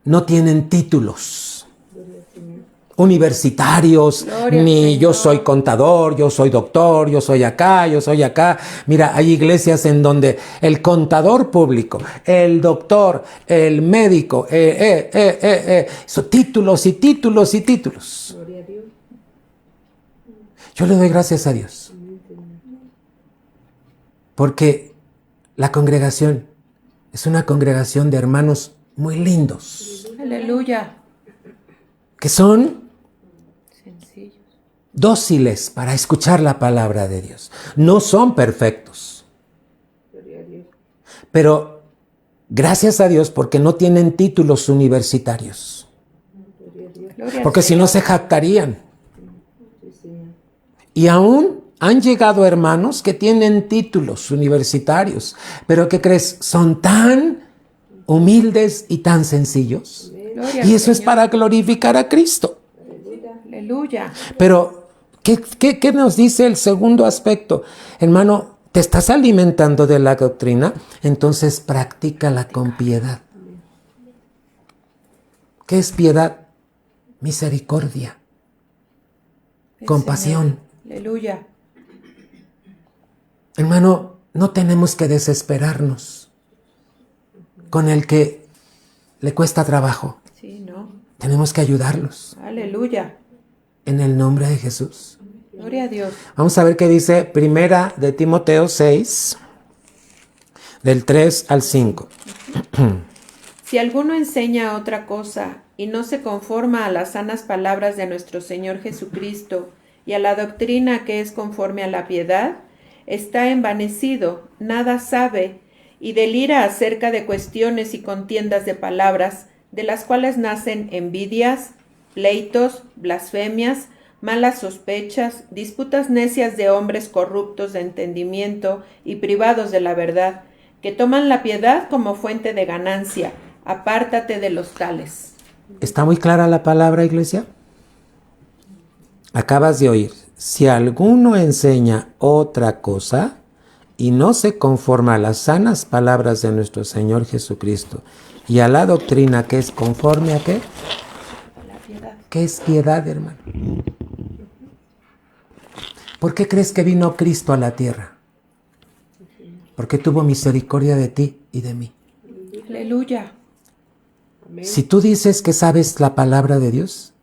no tienen títulos universitarios, Gloria ni yo soy contador, yo soy doctor, yo soy acá, yo soy acá. Mira, hay iglesias en donde el contador público, el doctor, el médico, son títulos y títulos y títulos. Gloria a Dios. Yo le doy gracias a Dios. Porque la congregación es una congregación de hermanos muy lindos. Aleluya. Que son Sencillos. dóciles para escuchar la palabra de Dios. No son perfectos. Pero gracias a Dios porque no tienen títulos universitarios. Porque si no se jactarían. Y aún han llegado hermanos que tienen títulos universitarios. Pero ¿qué crees? Son tan humildes y tan sencillos. Gloria Y al eso es Señor. para glorificar a Cristo. Aleluya. Pero, ¿qué nos dice el segundo aspecto? Hermano, ¿te estás alimentando de la doctrina? Entonces practícala con piedad. ¿Qué es piedad? Misericordia. El Compasión. Señor. Aleluya. Hermano, no tenemos que desesperarnos con el que le cuesta trabajo. Sí, ¿no? Tenemos que ayudarlos Aleluya. en el nombre de Jesús. Gloria a Dios. Vamos a ver qué dice Primera de Timoteo 6, del 3 al 5. Si alguno enseña otra cosa y no se conforma a las sanas palabras de nuestro Señor Jesucristo y a la doctrina que es conforme a la piedad, está envanecido, nada sabe, y delira acerca de cuestiones y contiendas de palabras, de las cuales nacen envidias, pleitos, blasfemias, malas sospechas, disputas necias de hombres corruptos de entendimiento y privados de la verdad, que toman la piedad como fuente de ganancia. Apártate de los tales. ¿Está muy clara la palabra, iglesia? Acabas de oír. Si alguno enseña otra cosa y no se conforma a las sanas palabras de nuestro Señor Jesucristo y a la doctrina que es conforme a ¿qué? La piedad. ¿Qué es piedad, hermano? ¿Por qué crees que vino Cristo a la tierra? Porque tuvo misericordia de ti y de mí. Aleluya. Si tú dices que sabes la palabra de Dios,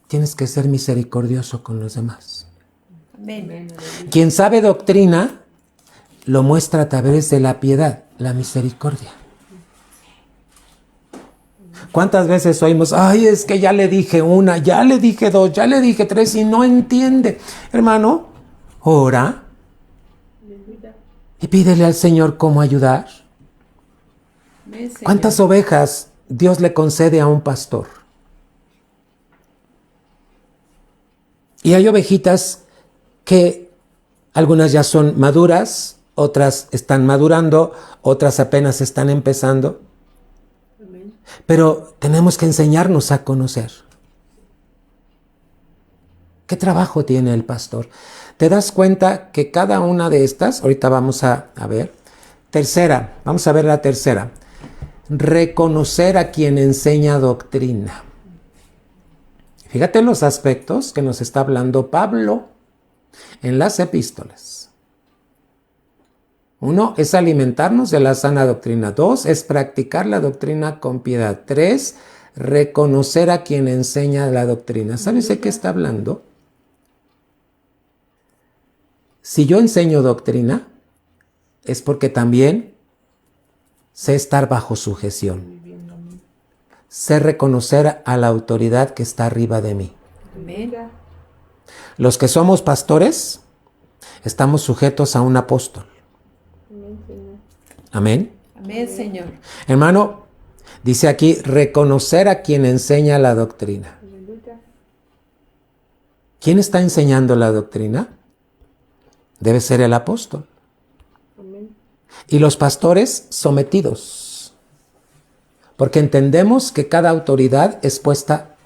tienes que ser misericordioso con los demás. Amén. Quien sabe doctrina, lo muestra a través de la piedad, la misericordia. ¿Cuántas veces oímos, ay, es que ya le dije una, ya le dije dos, ya le dije tres y no entiende? Hermano, ora y pídele al Señor cómo ayudar. Amén, Señor. ¿Cuántas ovejas Dios le concede a un pastor? Y hay ovejitas que algunas ya son maduras, otras están madurando, otras apenas están empezando. Pero tenemos que enseñarnos a conocer. ¿Qué trabajo tiene el pastor? ¿Te das cuenta que cada una de estas, ahorita vamos a ver, tercera, vamos a ver la tercera, reconocer a quien enseña doctrina. Fíjate los aspectos que nos está hablando Pablo en las epístolas. 1 es alimentarnos de la sana doctrina. 2 es practicar la doctrina con piedad. 3, reconocer a quien enseña la doctrina. ¿Sabes de qué está hablando? Si yo enseño doctrina, es porque también sé estar bajo sujeción. Sé reconocer a la autoridad que está arriba de mí. Amén. Los que somos pastores, estamos sujetos a un apóstol. Amén. Amén, Señor. Hermano, dice aquí, reconocer a quien enseña la doctrina. ¿Quién está enseñando la doctrina? Debe ser el apóstol. Y los pastores sometidos. Porque entendemos que cada autoridad es puesta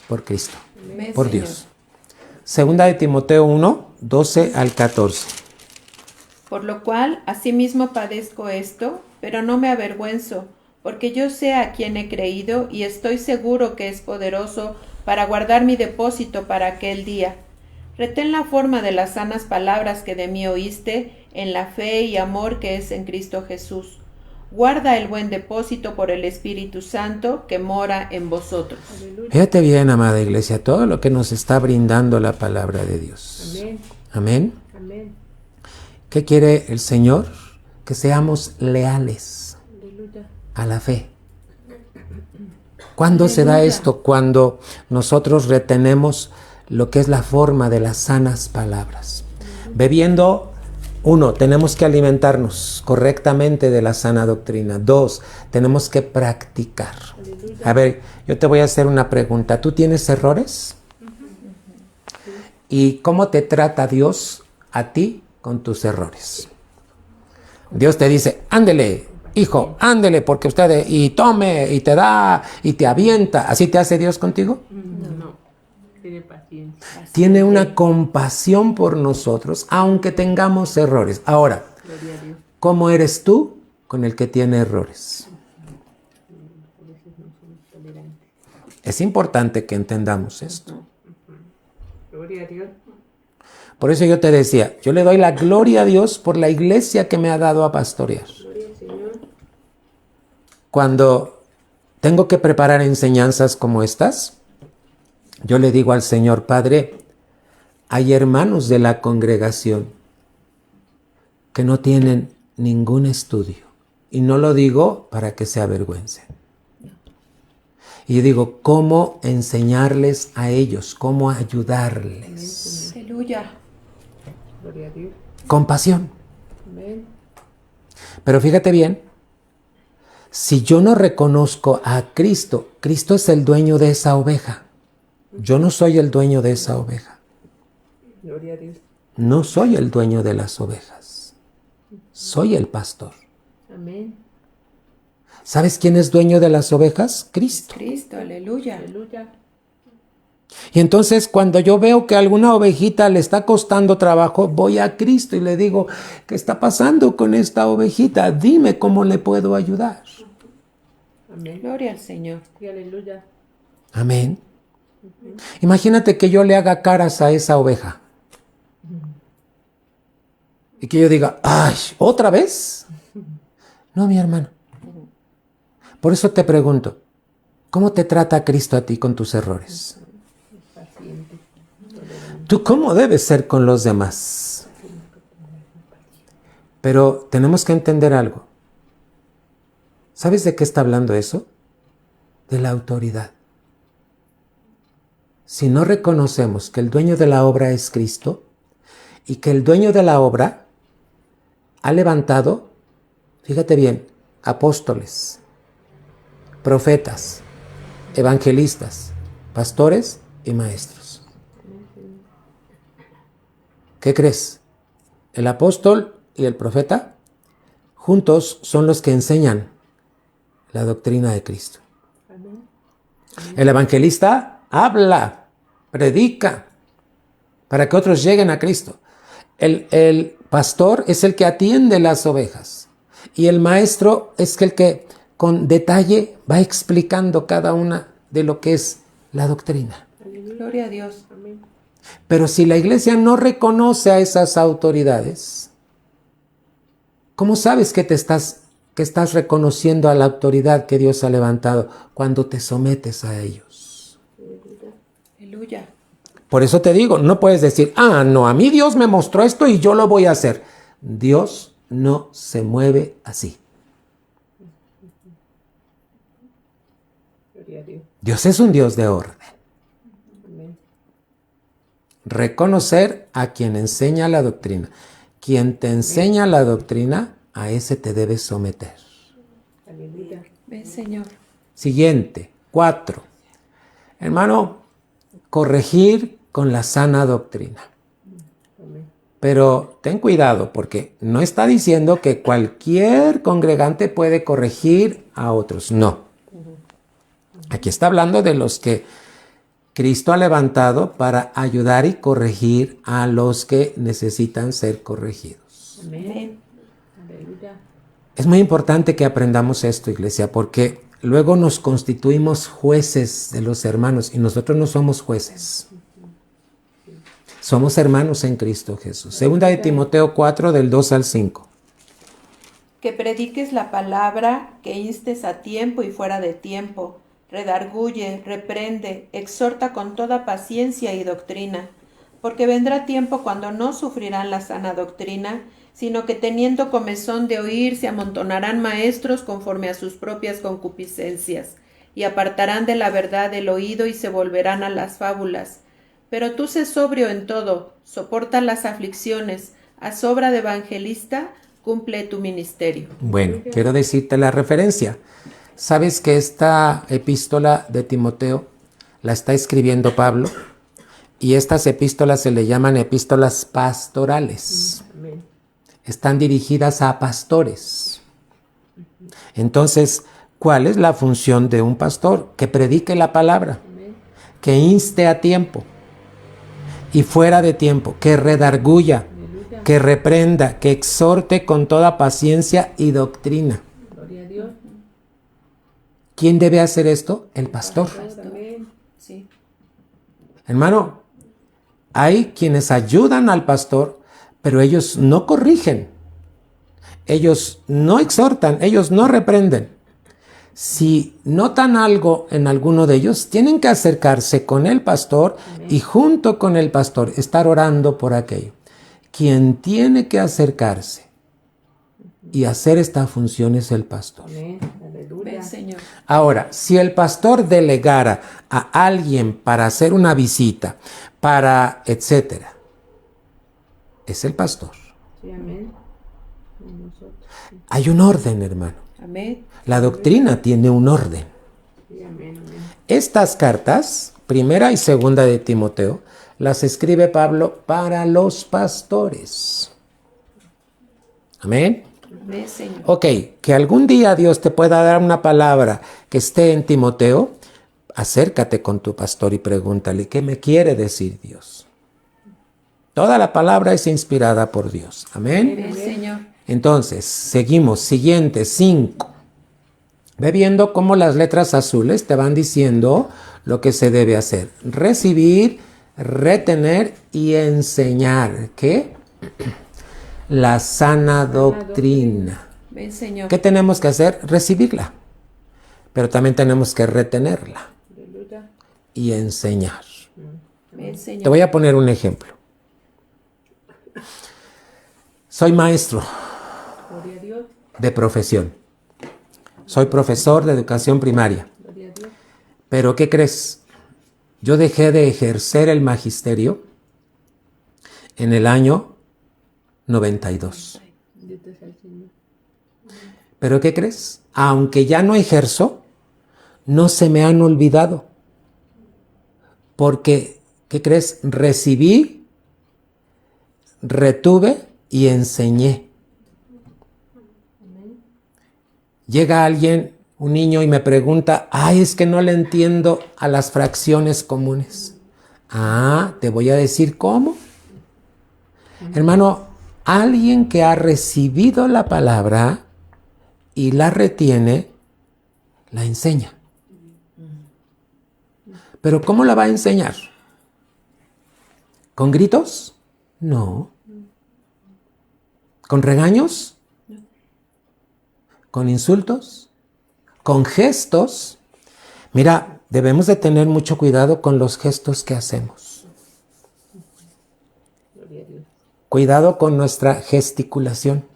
por Cristo, Amén, por Señor. Dios. Segunda de Timoteo 1, 12 al 14. Por lo cual, asimismo padezco esto, pero no me avergüenzo, porque yo sé a quién he creído y estoy seguro que es poderoso para guardar mi depósito para aquel día. Retén la forma de las sanas palabras que de mí oíste, en la fe y amor que es en Cristo Jesús. Guarda el buen depósito por el Espíritu Santo que mora en vosotros. Fíjate bien, amada iglesia, todo lo que nos está brindando la palabra de Dios. Amén. Amén. Amén. ¿Qué quiere el Señor? Que seamos leales Aleluya. a la fe. ¿Cuándo se da esto? Cuando nosotros retenemos lo que es la forma de las sanas palabras. Bebiendo, 1, tenemos que alimentarnos correctamente de la sana doctrina. 2, tenemos que practicar. A ver, yo te voy a hacer una pregunta. ¿Tú tienes errores? ¿Y cómo te trata Dios a ti con tus errores? Dios te dice, ándele, hijo, ándele, porque usted, y tome, y te da, y te avienta. ¿Así te hace Dios contigo? No. Tiene paciencia. Tiene una compasión por nosotros, aunque tengamos errores. Ahora, Gloria a Dios. ¿cómo eres tú con el que tiene errores? A veces no somos tolerantes. Es importante que entendamos esto. Gloria a Dios. Por eso yo te decía, yo le doy la gloria a Dios por la iglesia que me ha dado a pastorear. Gloria al Señor. Cuando tengo que preparar enseñanzas como estas, yo le digo al Señor, Padre, hay hermanos de la congregación que no tienen ningún estudio. Y no lo digo para que se avergüencen. Y yo digo, ¿cómo enseñarles a ellos? ¿Cómo ayudarles? Aleluya. Gloria a Dios. Compasión. Amén. Pero fíjate bien, si yo no reconozco a Cristo, Cristo es el dueño de esa oveja. Yo no soy el dueño de esa oveja. Gloria a Dios. No soy el dueño de las ovejas. Soy el pastor. Amén. ¿Sabes quién es dueño de las ovejas? Cristo. Cristo, aleluya. Aleluya. Y entonces cuando yo veo que a alguna ovejita le está costando trabajo, voy a Cristo y le digo, ¿qué está pasando con esta ovejita? Dime cómo le puedo ayudar. Amén. Gloria al Señor. Y aleluya. Amén. Imagínate que yo le haga caras a esa oveja. Y que yo diga, ¡ay! ¿Otra vez? No, mi hermano. Por eso te pregunto, ¿cómo te trata Cristo a ti con tus errores? Paciente. ¿Tú cómo debes ser con los demás? Pero tenemos que entender algo. ¿Sabes de qué está hablando eso? De la autoridad. Si no reconocemos que el dueño de la obra es Cristo y que el dueño de la obra ha levantado, fíjate bien, apóstoles, profetas, evangelistas, pastores y maestros. ¿Qué crees? El apóstol y el profeta juntos son los que enseñan la doctrina de Cristo. El evangelista habla, predica, para que otros lleguen a Cristo. El pastor es el que atiende las ovejas. Y el maestro es el que con detalle va explicando cada una de lo que es la doctrina. Gloria a Dios. Pero si la iglesia no reconoce a esas autoridades, ¿cómo sabes que estás reconociendo a la autoridad que Dios ha levantado cuando te sometes a ellos? Aleluya. Por eso te digo, no puedes decir, no, a mí Dios me mostró esto y yo lo voy a hacer. Dios no se mueve así. Gloria a Dios. Dios es un Dios de orden. Amén. Reconocer a quien enseña la doctrina. Quien te enseña la doctrina, a ese te debes someter. Aleluya. Ven, Señor. Siguiente, 4. Hermano, corregir con la sana doctrina. Amén. Pero ten cuidado porque no está diciendo que cualquier congregante puede corregir a otros. No. Aquí está hablando de los que Cristo ha levantado para ayudar y corregir a los que necesitan ser corregidos. Amén. Aleluya. Es muy importante que aprendamos esto, iglesia, porque luego nos constituimos jueces de los hermanos y nosotros no somos jueces. Somos hermanos en Cristo Jesús. Segunda de Timoteo 4, del 2 al 5. Que prediques la palabra, que instes a tiempo y fuera de tiempo, redarguye, reprende, exhorta con toda paciencia y doctrina, porque vendrá tiempo cuando no sufrirán la sana doctrina, sino que teniendo comezón de oír se amontonarán maestros conforme a sus propias concupiscencias, y apartarán de la verdad el oído y se volverán a las fábulas. Pero tú sé sobrio en todo, soporta las aflicciones, haz obra de evangelista, cumple tu ministerio. Bueno, quiero decirte la referencia. ¿Sabes que esta epístola de Timoteo la está escribiendo Pablo? Y estas epístolas se le llaman epístolas pastorales. Amén. Están dirigidas a pastores. Entonces, ¿cuál es la función de un pastor? Que predique la palabra, que inste a tiempo y fuera de tiempo, que redarguya, que reprenda, que exhorte con toda paciencia y doctrina. Gloria a Dios. ¿Quién debe hacer esto? El pastor. Amén. Sí. Hermano, hay quienes ayudan al pastor, pero ellos no corrigen. Ellos no exhortan, ellos no reprenden. Si notan algo en alguno de ellos, tienen que acercarse con el pastor y junto con el pastor estar orando por aquello. Quien tiene que acercarse y hacer esta función es el pastor. Amén. Aleluya. Ven, Señor. Ahora, si el pastor delegara a alguien para hacer una visita, para etcétera, es el pastor. Sí, amén. Con nosotros. Hay un orden, hermano. Amén. La doctrina tiene un orden. Sí, amén. Amén. Estas cartas, primera y segunda de Timoteo, las escribe Pablo para los pastores. Amén. Ven, Señor. Ok, que algún día Dios te pueda dar una palabra que esté en Timoteo, acércate con tu pastor y pregúntale, ¿qué me quiere decir Dios? Toda la palabra es inspirada por Dios. Amén. Ven, Señor. Entonces, seguimos. Siguiente, 5. Ve viendo cómo las letras azules te van diciendo lo que se debe hacer. Recibir, retener y enseñar. ¿Qué? La sana doctrina. Ven, Señor. ¿Qué tenemos que hacer? Recibirla. pero también tenemos que retenerla Aleluya. y enseñar. Amén, Señor. Te voy a poner un ejemplo. Soy maestro Gloria a Dios. de profesión. Soy profesor de educación primaria. Gloria a Dios. Pero ¿qué crees? Yo dejé de ejercer el magisterio en el año 92. Bendito sea el Señor. ¿Pero qué crees? Aunque ya no ejerzo, no se me han olvidado. Porque, ¿qué crees? Recibí, retuve y enseñé. Llega alguien, un niño, y me pregunta, ay, es que no le entiendo a las fracciones comunes. Ah, te voy a decir cómo. Hermano, alguien que ha recibido la palabra y la retiene, la enseña. ¿Pero cómo la va a enseñar? ¿Con gritos? No. ¿Con regaños? ¿Con insultos? ¿Con gestos? Mira, debemos de tener mucho cuidado con los gestos que hacemos. Gloria a Dios. Cuidado con nuestra gesticulación.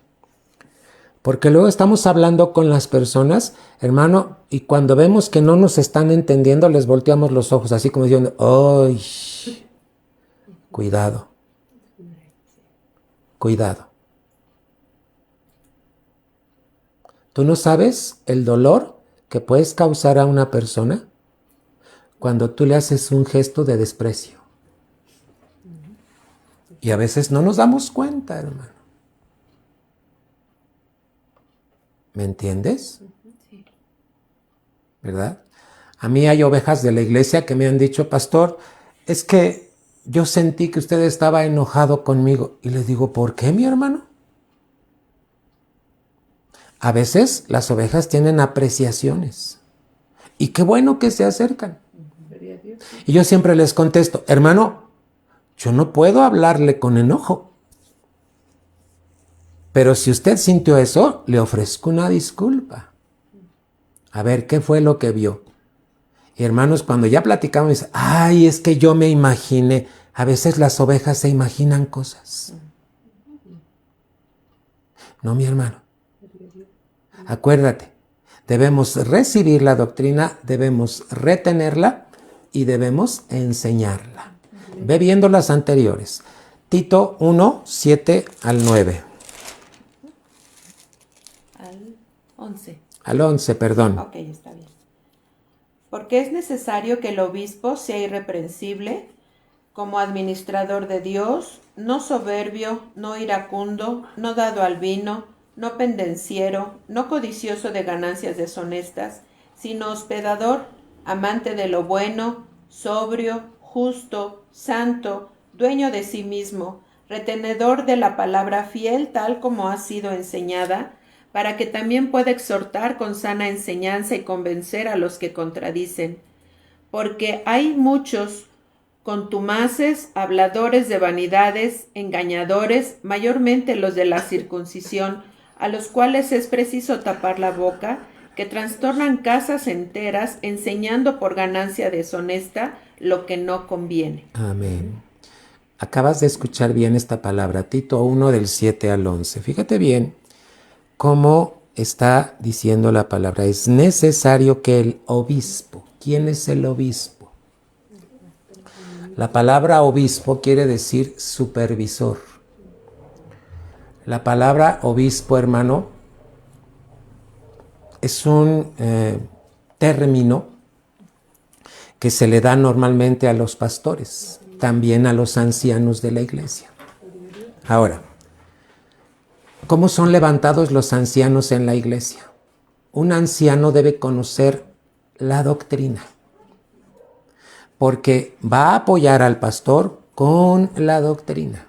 Porque luego estamos hablando con las personas, hermano, y cuando vemos que no nos están entendiendo, les volteamos los ojos, así como diciendo, ¡ay! Cuidado. Cuidado. ¿Tú no sabes el dolor que puedes causar a una persona cuando tú le haces un gesto de desprecio? Y a veces no nos damos cuenta, hermano. ¿Me entiendes? Sí. ¿Verdad? A mí hay ovejas de la iglesia que me han dicho, pastor, es que yo sentí que usted estaba enojado conmigo. Y les digo, ¿por qué, mi hermano? A veces las ovejas tienen apreciaciones. Y qué bueno que se acercan. Gloria a Dios. Y yo siempre les contesto, hermano, yo no puedo hablarle con enojo. Pero si usted sintió eso, le ofrezco una disculpa. A ver, ¿qué fue lo que vio? Y hermanos, cuando ya platicamos, dicen, ay, es que yo me imaginé. A veces las ovejas se imaginan cosas. No, mi hermano. Acuérdate, debemos recibir la doctrina, debemos retenerla y debemos enseñarla. Ve viendo las anteriores. Tito 1, 7 al 9. Al 11. Al 11, perdón. Ok, está bien. Porque es necesario que el obispo sea irreprensible, como administrador de Dios, no soberbio, no iracundo, no dado al vino, no pendenciero, no codicioso de ganancias deshonestas, sino hospedador, amante de lo bueno, sobrio, justo, santo, dueño de sí mismo, retenedor de la palabra fiel tal como ha sido enseñada, para que también pueda exhortar con sana enseñanza y convencer a los que contradicen. Porque hay muchos contumaces, habladores de vanidades, engañadores, mayormente los de la circuncisión, a los cuales es preciso tapar la boca, que trastornan casas enteras, enseñando por ganancia deshonesta lo que no conviene. Amén. Acabas de escuchar bien esta palabra, Tito 1 del 7 al 11. Fíjate bien cómo está diciendo la palabra. Es necesario que el obispo, ¿quién es el obispo? La palabra obispo quiere decir supervisor. La palabra obispo, hermano, es un término que se le da normalmente a los pastores, también a los ancianos de la iglesia. Ahora, ¿cómo son levantados los ancianos en la iglesia? Un anciano debe conocer la doctrina, porque va a apoyar al pastor con la doctrina.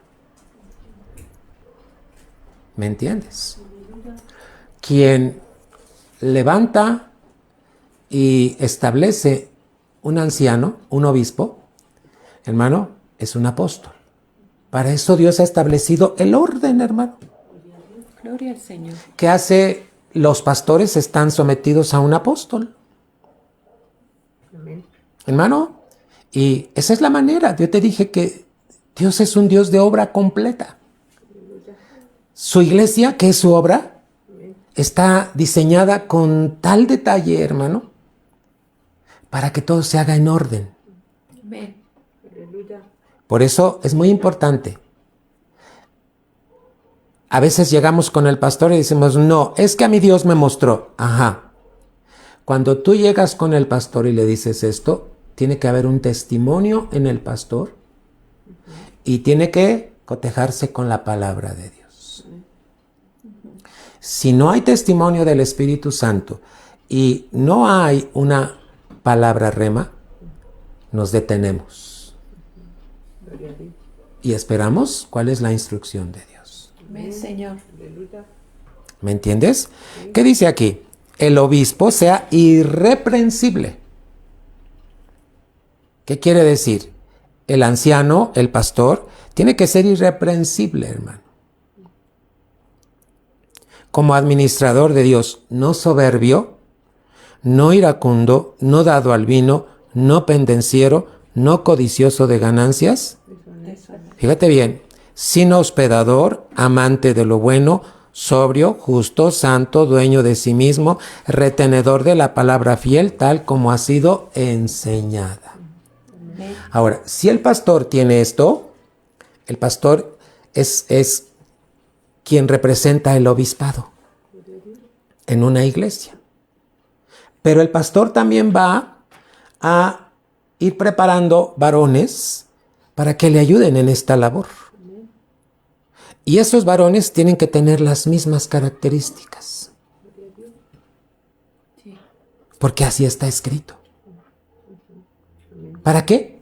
¿Me entiendes? Quien levanta y establece un anciano, un obispo, hermano, es un apóstol. Para eso Dios ha establecido el orden, hermano. Gloria al Señor. ¿Qué hace? Los pastores están sometidos a un apóstol. hermano, y esa es la manera. Yo te dije que Dios es un Dios de obra completa. Su iglesia, que es su obra, está diseñada con tal detalle, hermano, para que todo se haga en orden. Amén. Por eso es muy importante. A veces llegamos con el pastor y decimos, no, es que a mí Dios me mostró. Ajá. Cuando tú llegas con el pastor y le dices esto, tiene que haber un testimonio en el pastor y tiene que cotejarse con la palabra de Dios. Si no hay testimonio del Espíritu Santo y no hay una palabra rema, nos detenemos y esperamos cuál es la instrucción de Dios. Amén, Señor. ¿Me entiendes? ¿Qué dice aquí? El obispo sea irreprensible. ¿Qué quiere decir? El anciano, el pastor, tiene que ser irreprensible, hermano. Como administrador de Dios, no soberbio, no iracundo, no dado al vino, no pendenciero, no codicioso de ganancias. Fíjate bien, sino hospedador, amante de lo bueno, sobrio, justo, santo, dueño de sí mismo, retenedor de la palabra fiel, tal como ha sido enseñada. Ahora, si el pastor tiene esto, el pastor es quien representa el obispado en una iglesia. Pero el pastor también va a ir preparando varones para que le ayuden en esta labor. Y esos varones tienen que tener las mismas características. Porque así está escrito. ¿Para qué?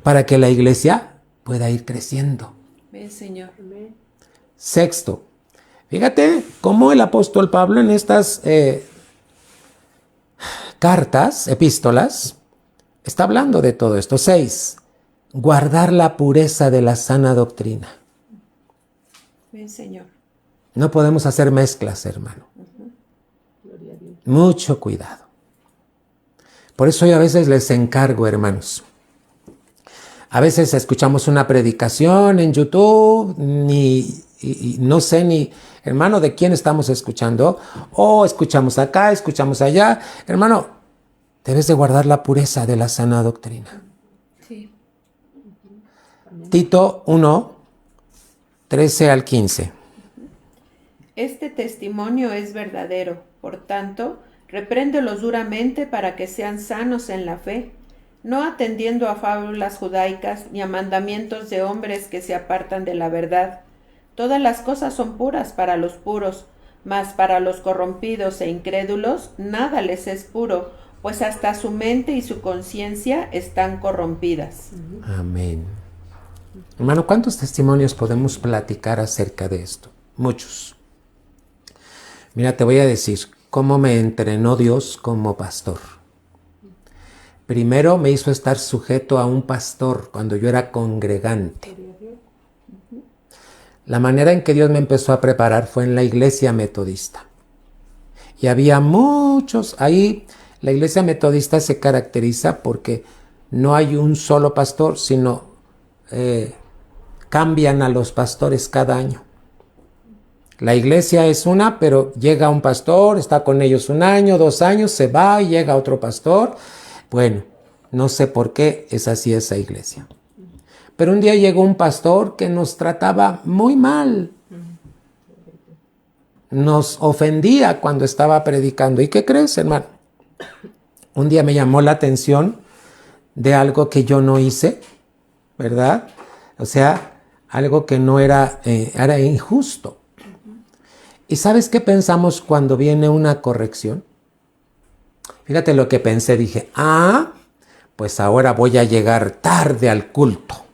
Para que la iglesia pueda ir creciendo. Amén, Señor. Sexto, fíjate cómo el apóstol Pablo en estas cartas, epístolas, está hablando de todo esto. 6. Guardar la pureza de la sana doctrina. Amén, Señor. No podemos hacer mezclas, hermano. Mucho cuidado. Por eso yo a veces les encargo, hermanos. A veces escuchamos una predicación en YouTube, y no sé ni, hermano, de quién estamos escuchando. O escuchamos acá, escuchamos allá. Hermano, debes de guardar la pureza de la sana doctrina. Sí. Tito 1, 13 al 15. Este testimonio es verdadero, por tanto, repréndelos duramente para que sean sanos en la fe, no atendiendo a fábulas judaicas ni a mandamientos de hombres que se apartan de la verdad. Todas las cosas son puras para los puros, mas para los corrompidos e incrédulos nada les es puro, pues hasta su mente y su conciencia están corrompidas. Amén. Hermano, ¿cuántos testimonios podemos platicar acerca de esto? Muchos. Mira, te voy a decir cómo me entrenó Dios como pastor. Primero me hizo estar sujeto a un pastor cuando yo era congregante. La manera en que Dios me empezó a preparar fue en la iglesia metodista. Y había muchos, ahí la iglesia metodista se caracteriza porque no hay un solo pastor, sino cambian a los pastores cada año. La iglesia es una, pero llega un pastor, está con ellos 1 año, 2 años, se va y llega otro pastor. Bueno, no sé por qué es así esa iglesia. Pero un día llegó un pastor que nos trataba muy mal. Nos ofendía cuando estaba predicando. ¿Y qué crees, hermano? Un día me llamó la atención de algo que yo no hice, ¿verdad? O sea, algo que no era, era injusto. ¿Y sabes qué pensamos cuando viene una corrección? Fíjate lo que pensé, dije, pues ahora voy a llegar tarde al culto.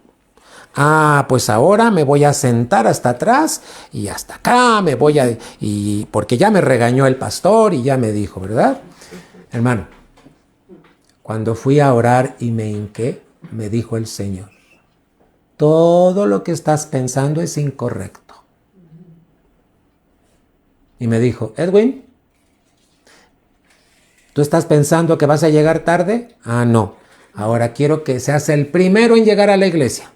Pues ahora me voy a sentar hasta atrás y hasta acá me voy a... y porque ya me regañó el pastor y ya me dijo, ¿verdad? Hermano, cuando fui a orar y me hinqué, me dijo el Señor, todo lo que estás pensando es incorrecto. Y me dijo, Edwin, ¿tú estás pensando que vas a llegar tarde? No. Ahora quiero que seas el primero en llegar a la iglesia.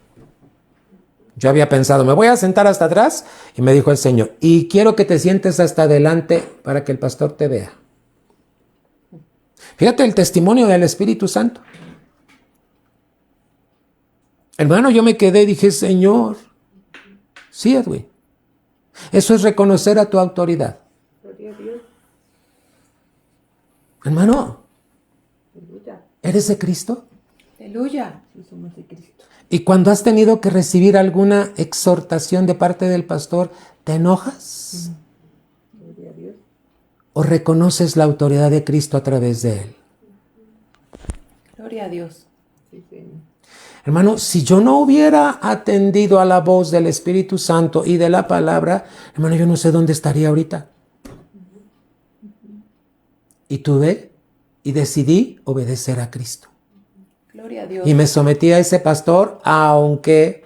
Yo había pensado, me voy a sentar hasta atrás, y me dijo el Señor, y quiero que te sientes hasta adelante para que el pastor te vea. Fíjate el testimonio del Espíritu Santo. Hermano, yo me quedé y dije, Señor, sí, Edwin, eso es reconocer a tu autoridad. Gloria a Dios. Hermano, Aleluya. ¿eres de Cristo? Aleluya. Sí, somos de Cristo. Y cuando has tenido que recibir alguna exhortación de parte del pastor, ¿te enojas? Gloria a Dios. ¿O reconoces la autoridad de Cristo a través de él? Gloria a Dios. Sí, Señor. Hermano, si yo no hubiera atendido a la voz del Espíritu Santo y de la palabra, hermano, yo no sé dónde estaría ahorita. Y tuve y decidí obedecer a Cristo. Gloria a Dios. Y me sometí a ese pastor, aunque,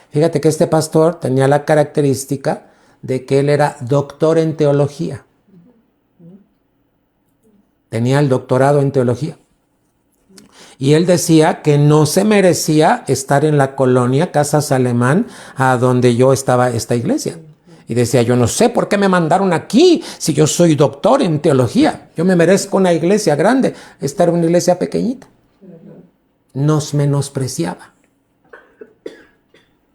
fíjate que este pastor tenía la característica de que él era doctor en teología. Tenía el doctorado en teología. Y él decía que no se merecía estar en la colonia Casas Alemán, a donde yo estaba esta iglesia. Y decía, yo no sé por qué me mandaron aquí si yo soy doctor en teología. Yo me merezco una iglesia grande. Esta era una iglesia pequeñita. Nos menospreciaba.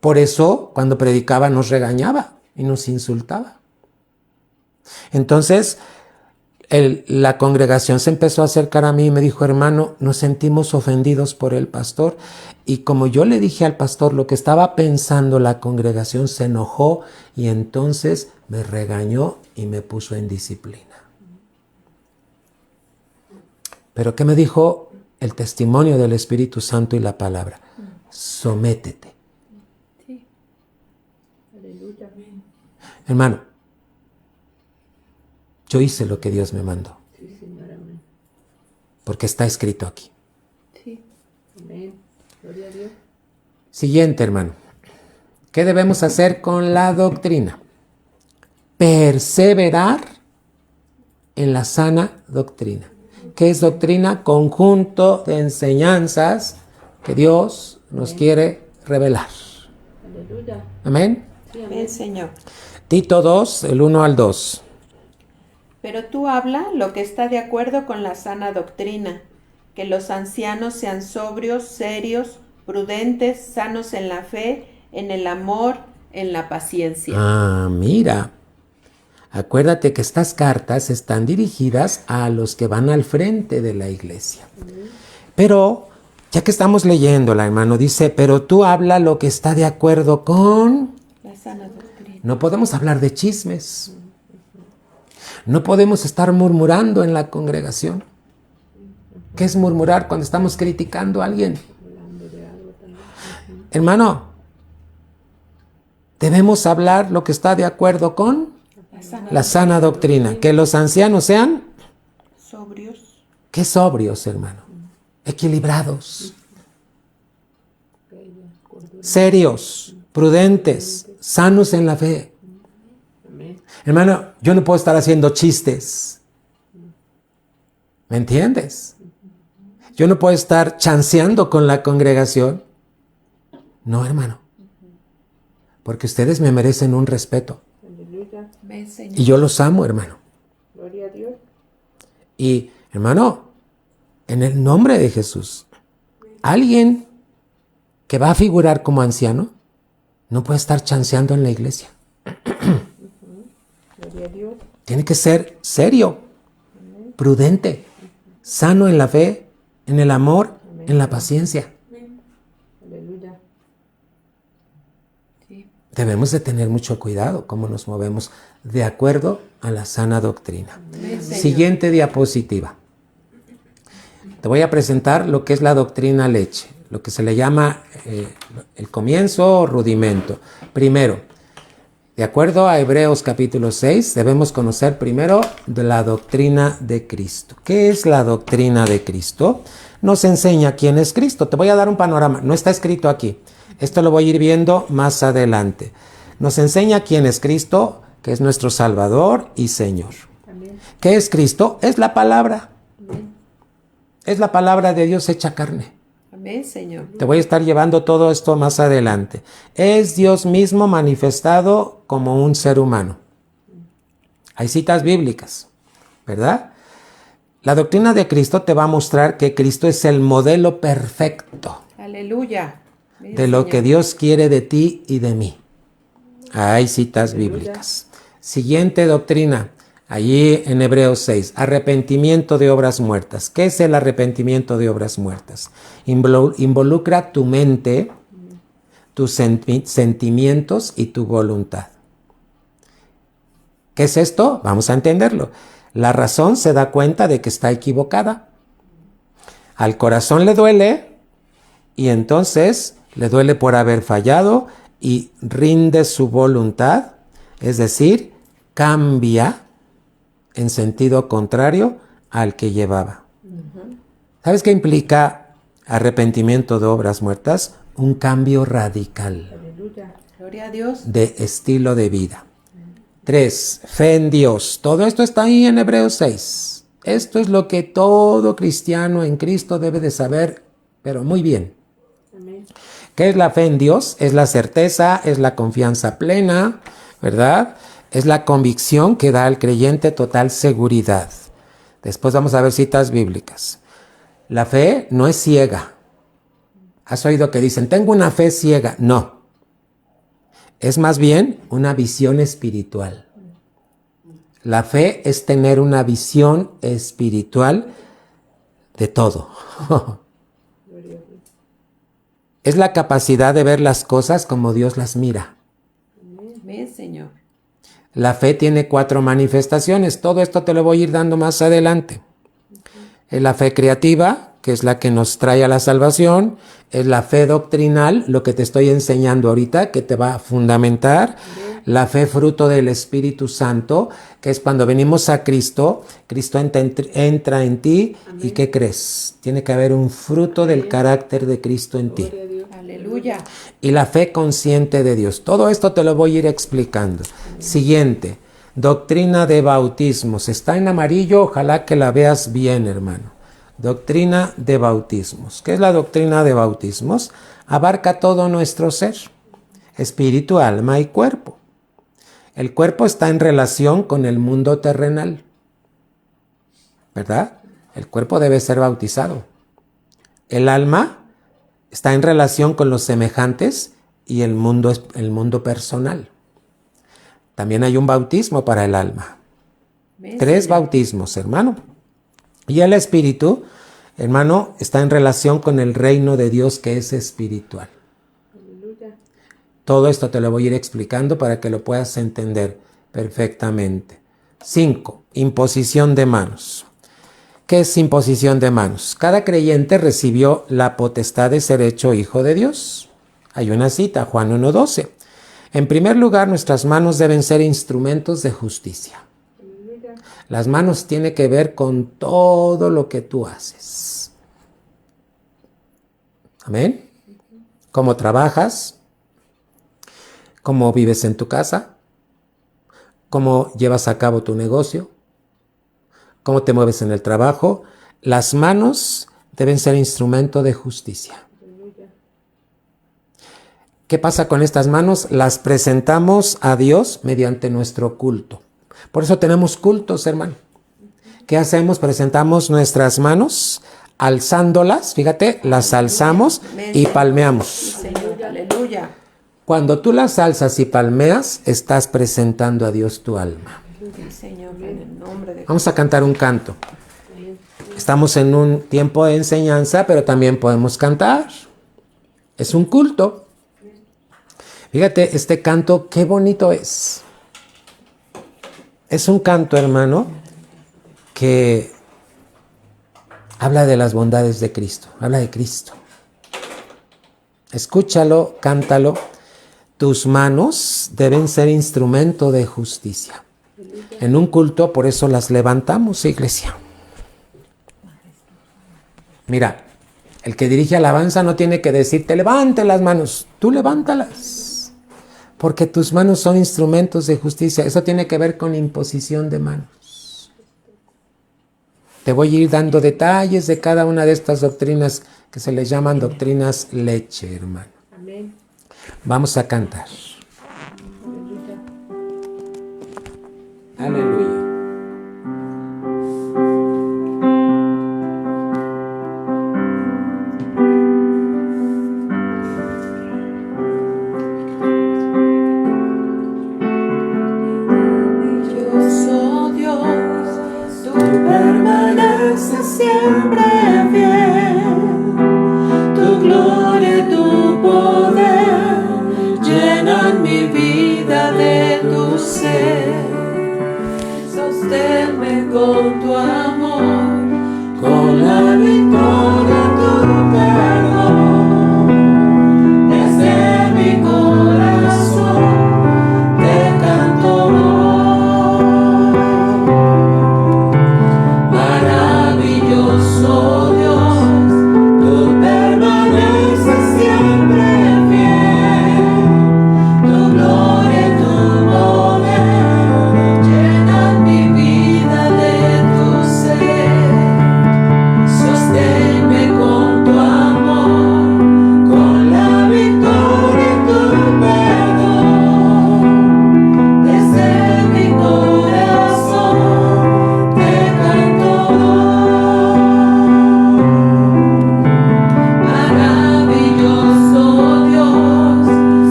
Por eso, cuando predicaba, nos regañaba y nos insultaba. Entonces, la congregación se empezó a acercar a mí y me dijo, hermano, nos sentimos ofendidos por el pastor. Y como yo le dije al pastor lo que estaba pensando, la congregación se enojó y entonces me regañó y me puso en disciplina. Pero ¿qué me dijo el testimonio del Espíritu Santo y la palabra? Sométete. Sí. Aleluya. Hermano, yo hice lo que Dios me mandó, Sí, Señor. Amén. porque está escrito aquí. Sí. Amén. Gloria a Dios. Siguiente, hermano. ¿Qué debemos hacer con la doctrina? Perseverar en la sana doctrina. ¿Qué es doctrina? Conjunto de enseñanzas que Dios nos quiere revelar. Aleluya. Amén. Sí, Amén, amén. Señor. Tito 2, el 1 al 2. Pero tú habla lo que está de acuerdo con la sana doctrina, que los ancianos sean sobrios, serios, prudentes, sanos en la fe, en el amor, en la paciencia. Ah, mira. Acuérdate que estas cartas están dirigidas a los que van al frente de la iglesia. Pero, ya que estamos leyéndola, hermano, dice, pero tú habla lo que está de acuerdo con... La sana doctrina. No podemos hablar de chismes. No podemos estar murmurando en la congregación. ¿Qué es murmurar cuando estamos criticando a alguien? Hablando de algo también. Hermano, debemos hablar lo que está de acuerdo con la sana doctrina. Que los ancianos sean, Sobrios. ¿qué sobrios, hermano? Equilibrados, serios, prudentes, sanos en la fe. Amén. Hermano, yo no puedo estar haciendo chistes. ¿Me entiendes? Yo no puedo estar chanceando con la congregación. No, hermano. Porque ustedes me merecen un respeto. Aleluya. Amén, Señor. Y yo los amo, hermano. Gloria a Dios. Y, hermano, en el nombre de Jesús, alguien que va a figurar como anciano no puede estar chanceando en la iglesia. Gloria a Dios. Tiene que ser serio, prudente, sano en la fe, en el amor, en la paciencia. Aleluya. Sí. Debemos de tener mucho cuidado cómo nos movemos de acuerdo a la sana doctrina. Amén, Señor. Siguiente diapositiva. Te voy a presentar lo que es la doctrina leche, lo que se le llama el comienzo o rudimento. Primero, de acuerdo a Hebreos capítulo 6, debemos conocer primero de la doctrina de Cristo. ¿Qué es la doctrina de Cristo? Nos enseña quién es Cristo. Te voy a dar un panorama, no está escrito aquí. Esto lo voy a ir viendo más adelante. Nos enseña quién es Cristo, que es nuestro Salvador y Señor. Amén. ¿Qué es Cristo? Es la palabra. Amén. Es la palabra de Dios hecha carne. Amén, Señor. Te voy a estar llevando todo esto más adelante. Es Dios mismo manifestado como un ser humano. Hay citas bíblicas, ¿verdad? La doctrina de Cristo te va a mostrar que Cristo es el modelo perfecto Aleluya. Amén, de lo Señor. que Dios quiere de ti y de mí. Hay citas bíblicas. Siguiente doctrina, allí en Hebreos 6, arrepentimiento de obras muertas. ¿Qué es el arrepentimiento de obras muertas? Involucra tu mente, tus sentimientos y tu voluntad. ¿Qué es esto? Vamos a entenderlo. La razón se da cuenta de que está equivocada. Al corazón le duele y entonces le duele por haber fallado y rinde su voluntad, es decir, cambia en sentido contrario al que llevaba. ¿Sabes qué implica arrepentimiento de obras muertas? Un cambio radical Aleluya. Gloria a Dios. de estilo de vida. 3. Fe en Dios. Todo esto está ahí en Hebreos 6. Esto es lo que todo cristiano en Cristo debe de saber, pero muy bien. Amén. ¿Qué es la fe en Dios? Es la certeza, es la confianza plena, ¿verdad? Es la convicción que da al creyente total seguridad. Después vamos a ver citas bíblicas. La fe no es ciega. ¿Has oído que dicen, tengo una fe ciega? No. Es más bien una visión espiritual. La fe es tener una visión espiritual de todo. Es la capacidad de ver las cosas como Dios las mira. Amén, Señor. La fe tiene 4 manifestaciones. Todo esto te lo voy a ir dando más adelante. Es la fe creativa, que es la que nos trae a la salvación. Es la fe doctrinal, lo que te estoy enseñando ahorita, que te va a fundamentar. La fe fruto del Espíritu Santo, que es cuando venimos a Cristo, Cristo entra en ti. ¿Y qué crees? Tiene que haber un fruto del carácter de Cristo en ti. Gloria a Dios. Aleluya. Y la fe consciente de Dios. Todo esto te lo voy a ir explicando. Siguiente, doctrina de bautismos. Está en amarillo, ojalá que la veas bien, hermano. Doctrina de bautismos. ¿Qué es la doctrina de bautismos? Abarca todo nuestro ser, espíritu, alma y cuerpo. El cuerpo está en relación con el mundo terrenal, ¿verdad? El cuerpo debe ser bautizado. El alma está en relación con los semejantes y el mundo personal. También hay un bautismo para el alma. Amén, 3 Señor. bautismos, hermano. Y el espíritu, hermano, está en relación con el reino de Dios que es espiritual. Aleluya. Todo esto te lo voy a ir explicando para que lo puedas entender perfectamente. 5. Imposición de manos. ¿Qué es imposición de manos? Cada creyente recibió la potestad de ser hecho hijo de Dios. Hay una cita, Juan 1:12. En primer lugar, nuestras manos deben ser instrumentos de justicia. Aleluya. Las manos tienen que ver con todo lo que tú haces. Amén. Cómo trabajas, cómo vives en tu casa, cómo llevas a cabo tu negocio, cómo te mueves en el trabajo. Las manos deben ser instrumento de justicia. Aleluya. ¿Qué pasa con estas manos? Las presentamos a Dios mediante nuestro culto. Por eso tenemos cultos, hermano. ¿Qué hacemos? Presentamos nuestras manos, alzándolas, fíjate, las alzamos y palmeamos. Señor, aleluya. Cuando tú las alzas y palmeas, estás presentando a Dios tu alma. Sí, Señor, en el nombre de Vamos a cantar un canto. Estamos en un tiempo de enseñanza, pero también podemos cantar. Es un culto. Fíjate, este canto, qué bonito es. Es un canto, hermano, que habla de las bondades de Cristo, habla de Cristo. Escúchalo, cántalo. Tus manos deben ser instrumento de justicia. En un culto, por eso las levantamos, iglesia. Mira, el que dirige alabanza no tiene que decirte, levante las manos. Tú levántalas. Porque tus manos son instrumentos de justicia. Eso tiene que ver con imposición de manos. Te voy a ir dando detalles de cada una de estas doctrinas que se les llaman doctrinas leche, hermano. Amén. Vamos a cantar. Aleluya. Maravilloso Dios, tú permaneces siempre fiel. Tu gloria y tu poder llenan mi vida de tu ser. Sosténme con tu amor, con la victoria de tu perdón. Desde mi corazón te canto hoy. Maravilloso Dios, tú permaneces siempre fiel. Tu gloria y tu poder llenan mi vida de tu ser. Sosténme con tu amor, con la victoria y tu perdón. Desde mi corazón te canto hoy. Maravilloso Dios,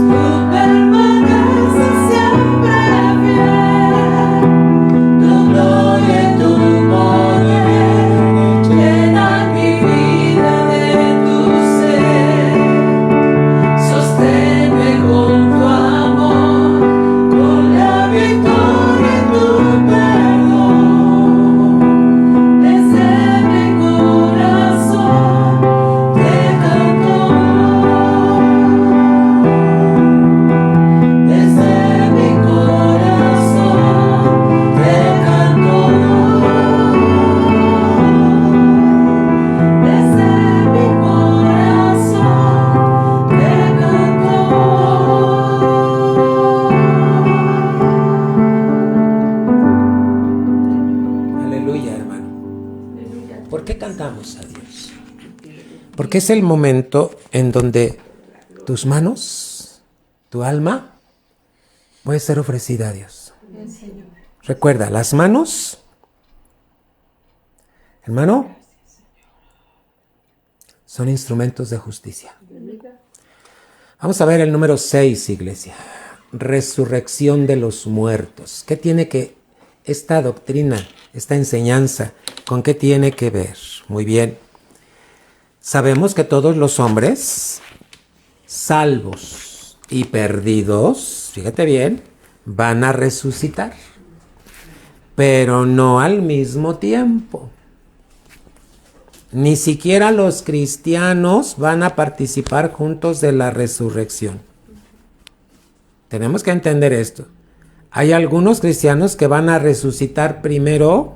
tú permaneces siempre fiel. Tu gloria y tu poder llenan mi vida de tu ser. Sosténme con tu amor, con la victoria y tu perdón. Desde mi corazón te canto hoy. Desde mi corazón te canto hoy. Desde mi corazón te canto Aleluya, hermano. ¿Por qué cantamos a Dios? Porque es el momento en donde tus manos, tu alma, puede ser ofrecida a Dios. Recuerda, las manos, hermano, son instrumentos de justicia. Vamos a ver el número 6, iglesia. Resurrección de los muertos. ¿Qué tiene que esta doctrina, esta enseñanza, con qué tiene que ver? Muy bien. Sabemos que todos los hombres, salvos y perdidos, fíjate bien, van a resucitar, pero no al mismo tiempo. Ni siquiera los cristianos van a participar juntos de la resurrección. Tenemos que entender esto. Hay algunos cristianos que van a resucitar primero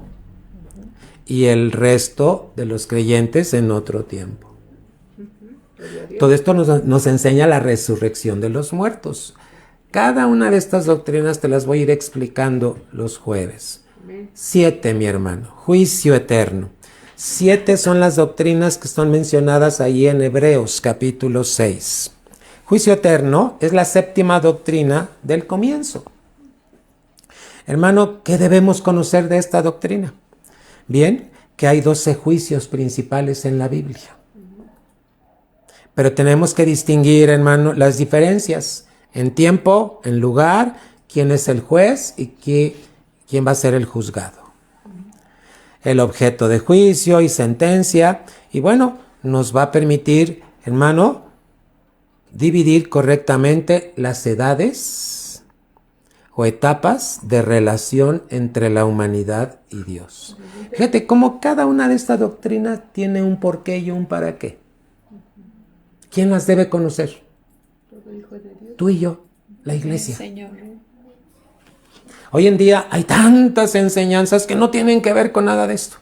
y el resto de los creyentes en otro tiempo. Todo esto nos enseña la resurrección de los muertos. Cada una de estas doctrinas te las voy a ir explicando los jueves. 7, mi hermano, juicio eterno. 7 son las doctrinas que están mencionadas ahí en Hebreos capítulo 6. Juicio eterno es la 7ª doctrina del comienzo. Hermano, ¿qué debemos conocer de esta doctrina? Bien, que hay 12 juicios principales en la Biblia. Pero tenemos que distinguir, hermano, las diferencias en tiempo, en lugar, quién es el juez y quién va a ser el juzgado. El objeto de juicio y sentencia, y bueno, nos va a permitir, hermano, dividir correctamente las edades o etapas de relación entre la humanidad y Dios. Fíjate cómo cada una de estas doctrinas tiene un porqué y un para qué. ¿Quién las debe conocer? Tú y yo, la iglesia. Señor. Hoy en día hay tantas enseñanzas que no tienen que ver con nada de esto.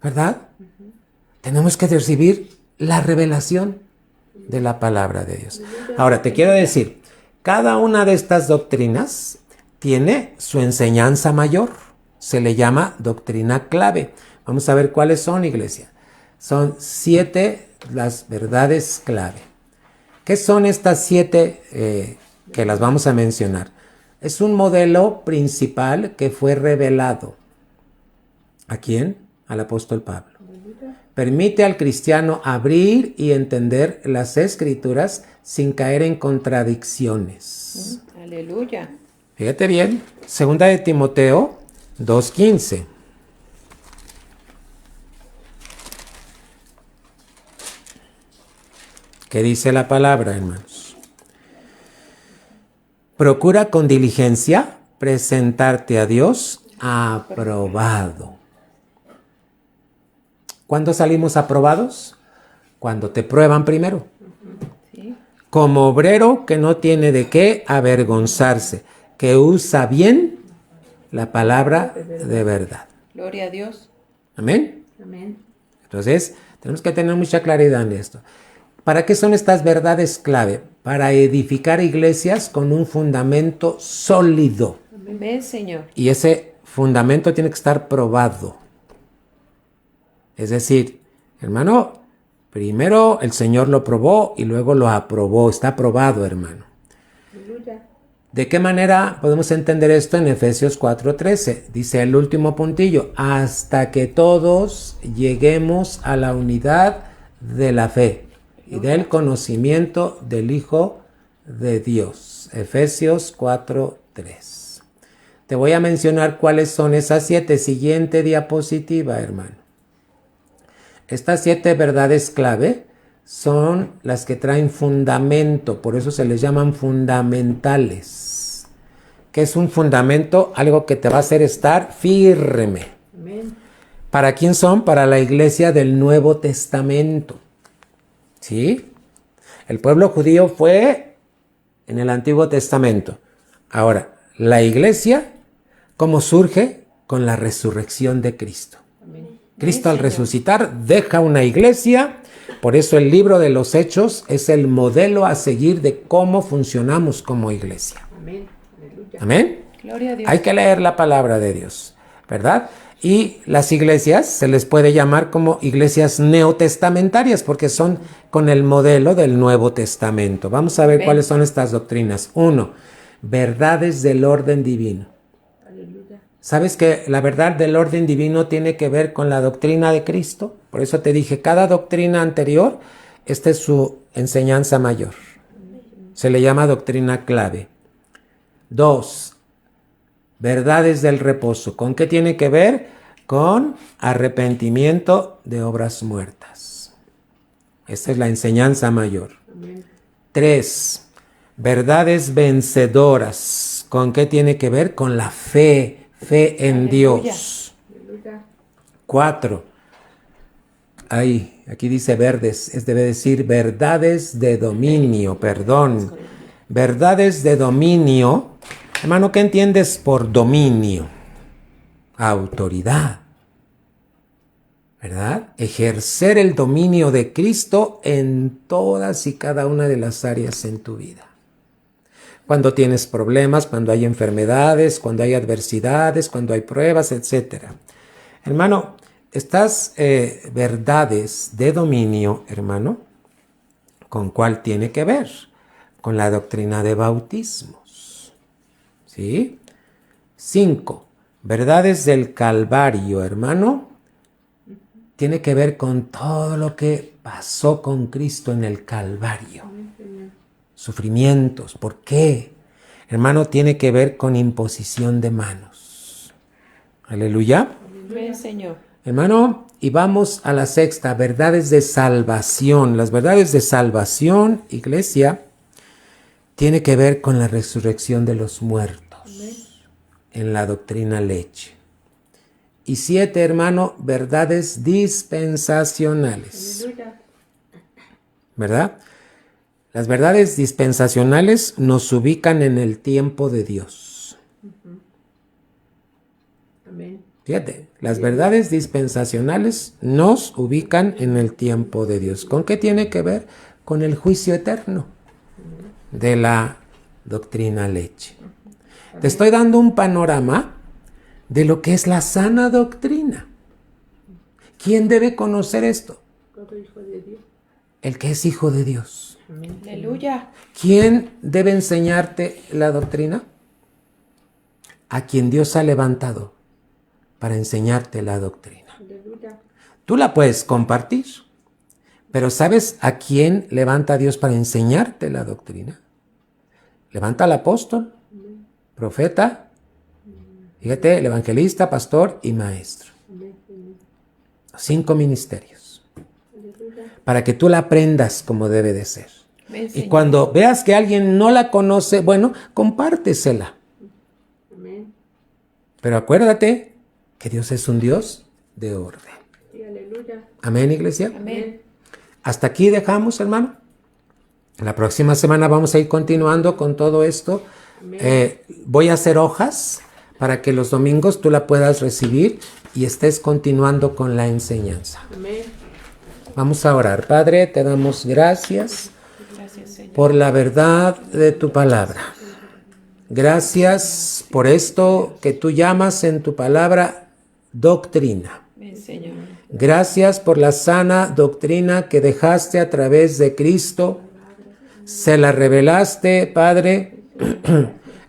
¿Verdad? Tenemos que recibir la revelación de la palabra de Dios. Ahora, te quiero decir, cada una de estas doctrinas tiene su enseñanza mayor se le llama doctrina clave. Vamos a ver cuáles son, iglesia. Son 7 las verdades clave. ¿Qué son estas 7 que las vamos a mencionar? Es un modelo principal que fue revelado. ¿A quién? Al apóstol Pablo. Permite al cristiano abrir y entender las escrituras sin caer en contradicciones. Aleluya. Fíjate bien, 2 de Timoteo 2:15. ¿Qué dice la palabra, hermanos? Procura con diligencia presentarte a Dios aprobado. ¿Cuándo salimos aprobados? Cuando te prueban primero. Sí. Como obrero que no tiene de qué avergonzarse, que usa bien la palabra de verdad. Gloria a Dios. Amén. Amén. Entonces, tenemos que tener mucha claridad en esto. ¿Para qué son estas verdades clave? Para edificar iglesias con un fundamento sólido. Amén, Señor. Y ese fundamento tiene que estar probado. Es decir, hermano, primero el Señor lo probó y luego lo aprobó. Está probado, hermano. Aleluya. ¿De qué manera podemos entender esto en Efesios 4:13? Dice el último puntillo, hasta que todos lleguemos a la unidad de la fe y del conocimiento del Hijo de Dios. Efesios 4:3. Te voy a mencionar cuáles son esas 7. Siguiente diapositiva, hermano. Estas 7 verdades clave son las que traen fundamento, por eso se les llaman fundamentales. ¿Qué es un fundamento? Algo que te va a hacer estar firme. Amén. ¿Para quién son? Para la iglesia del Nuevo Testamento. ¿Sí? El pueblo judío fue en el Antiguo Testamento. Ahora, la iglesia, ¿cómo surge? Con la resurrección de Cristo. Amén. Cristo al resucitar deja una iglesia, por eso el libro de los Hechos es el modelo a seguir de cómo funcionamos como iglesia. Amén. Aleluya. Amén. Gloria a Dios. Hay que leer la palabra de Dios, ¿verdad? Y las iglesias se les puede llamar como iglesias neotestamentarias porque son con el modelo del Nuevo Testamento. Vamos a ver Amén. cuáles son estas doctrinas. 1. Verdades del orden divino. Aleluya. ¿Sabes que la verdad del orden divino tiene que ver con la doctrina de Cristo? Por eso te dije, cada doctrina anterior, esta es su enseñanza mayor. Se le llama doctrina clave. 2. Verdades del reposo. ¿Con qué tiene que ver? Con arrepentimiento de obras muertas. Esta es la enseñanza mayor. Amén. 3. Verdades vencedoras. ¿Con qué tiene que ver? Con la fe. Fe en Aleluya. Dios. Aleluya. 4. Aquí dice verdes. Debe decir verdades de dominio. Perdón. Verdades de dominio. Hermano, ¿qué entiendes por dominio? Autoridad. ¿Verdad? Ejercer el dominio de Cristo en todas y cada una de las áreas en tu vida. Cuando tienes problemas, cuando hay enfermedades, cuando hay adversidades, cuando hay pruebas, etc. Hermano, estas verdades de dominio, hermano, ¿con cuál tiene que ver? Con la doctrina de bautismos. ¿Sí? 5. Verdades del Calvario, hermano. Tiene que ver con todo lo que pasó con Cristo en el Calvario. Sufrimientos. ¿Por qué? Hermano, tiene que ver con imposición de manos. Aleluya. Amén, Señor. Hermano, y vamos a la 6ª, verdades de salvación. Las verdades de salvación, iglesia, tiene que ver con la resurrección de los muertos. En la doctrina leche. Y 7, hermano, verdades dispensacionales. Aleluya. ¿Verdad? Las verdades dispensacionales nos ubican en el tiempo de Dios. Amén. Fíjate, las verdades dispensacionales nos ubican en el tiempo de Dios. ¿Con qué tiene que ver? Con el juicio eterno de la doctrina leche. Te estoy dando un panorama de lo que es la sana doctrina. ¿Quién debe conocer esto? Todo hijo de Dios. El que es hijo de Dios. Amén. Aleluya. ¿Quién debe enseñarte la doctrina? A quien Dios ha levantado para enseñarte la doctrina. Aleluya. Tú la puedes compartir, pero ¿sabes a quién levanta Dios para enseñarte la doctrina? Levanta al apóstol, profeta, fíjate, el evangelista, pastor y maestro. Amén, Señor. 5 ministerios. Aleluya. Para que tú la aprendas como debe de ser. Amén, Y Señor. cuando veas que alguien no la conoce, bueno, compártesela. Amén. Pero acuérdate que Dios es un Dios de orden. Sí, aleluya. Amén, iglesia. Amén. Hasta aquí dejamos, hermano. En la próxima semana vamos a ir continuando con todo esto. Voy a hacer hojas para que los domingos tú la puedas recibir y estés continuando con la enseñanza. Amén. Vamos a orar. Padre, te damos gracias Gracias, Señor. por la verdad de tu palabra. Gracias por esto que tú llamas en tu palabra doctrina. Amén, Señor. Gracias por la sana doctrina que dejaste a través de Cristo. Se la revelaste, Padre.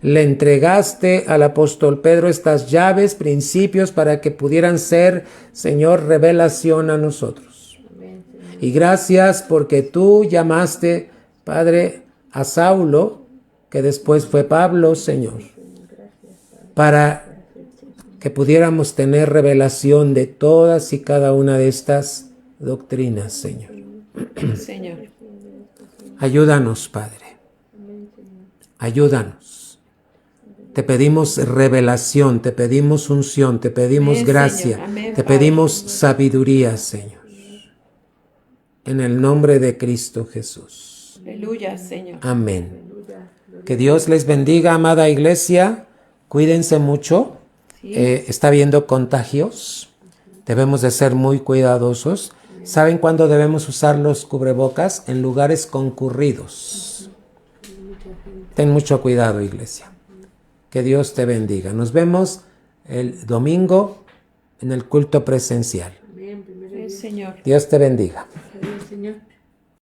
Le entregaste al apóstol Pedro estas llaves, principios para que pudieran ser, Señor, revelación a nosotros. Y gracias porque tú llamaste, Padre, a Saulo, que después fue Pablo, Señor, para que pudiéramos tener revelación de todas y cada una de estas doctrinas, Señor. Señor. Ayúdanos, Padre. Ayúdanos. Te pedimos revelación, te pedimos unción, te pedimos Amén, gracia, Señor. Amén, te Padre. pedimos sabiduría, Señor. En el nombre de Cristo Jesús. Aleluya, Señor. Amén. Que Dios les bendiga, amada iglesia. Cuídense mucho. Sí. Está habiendo contagios. Debemos de ser muy cuidadosos. ¿Saben cuándo debemos usar los cubrebocas? En lugares concurridos. Ten mucho cuidado, iglesia. Que Dios te bendiga. Nos vemos el domingo en el culto presencial. Amén. Primero Amén, Señor. Dios te bendiga. Dios, Señor.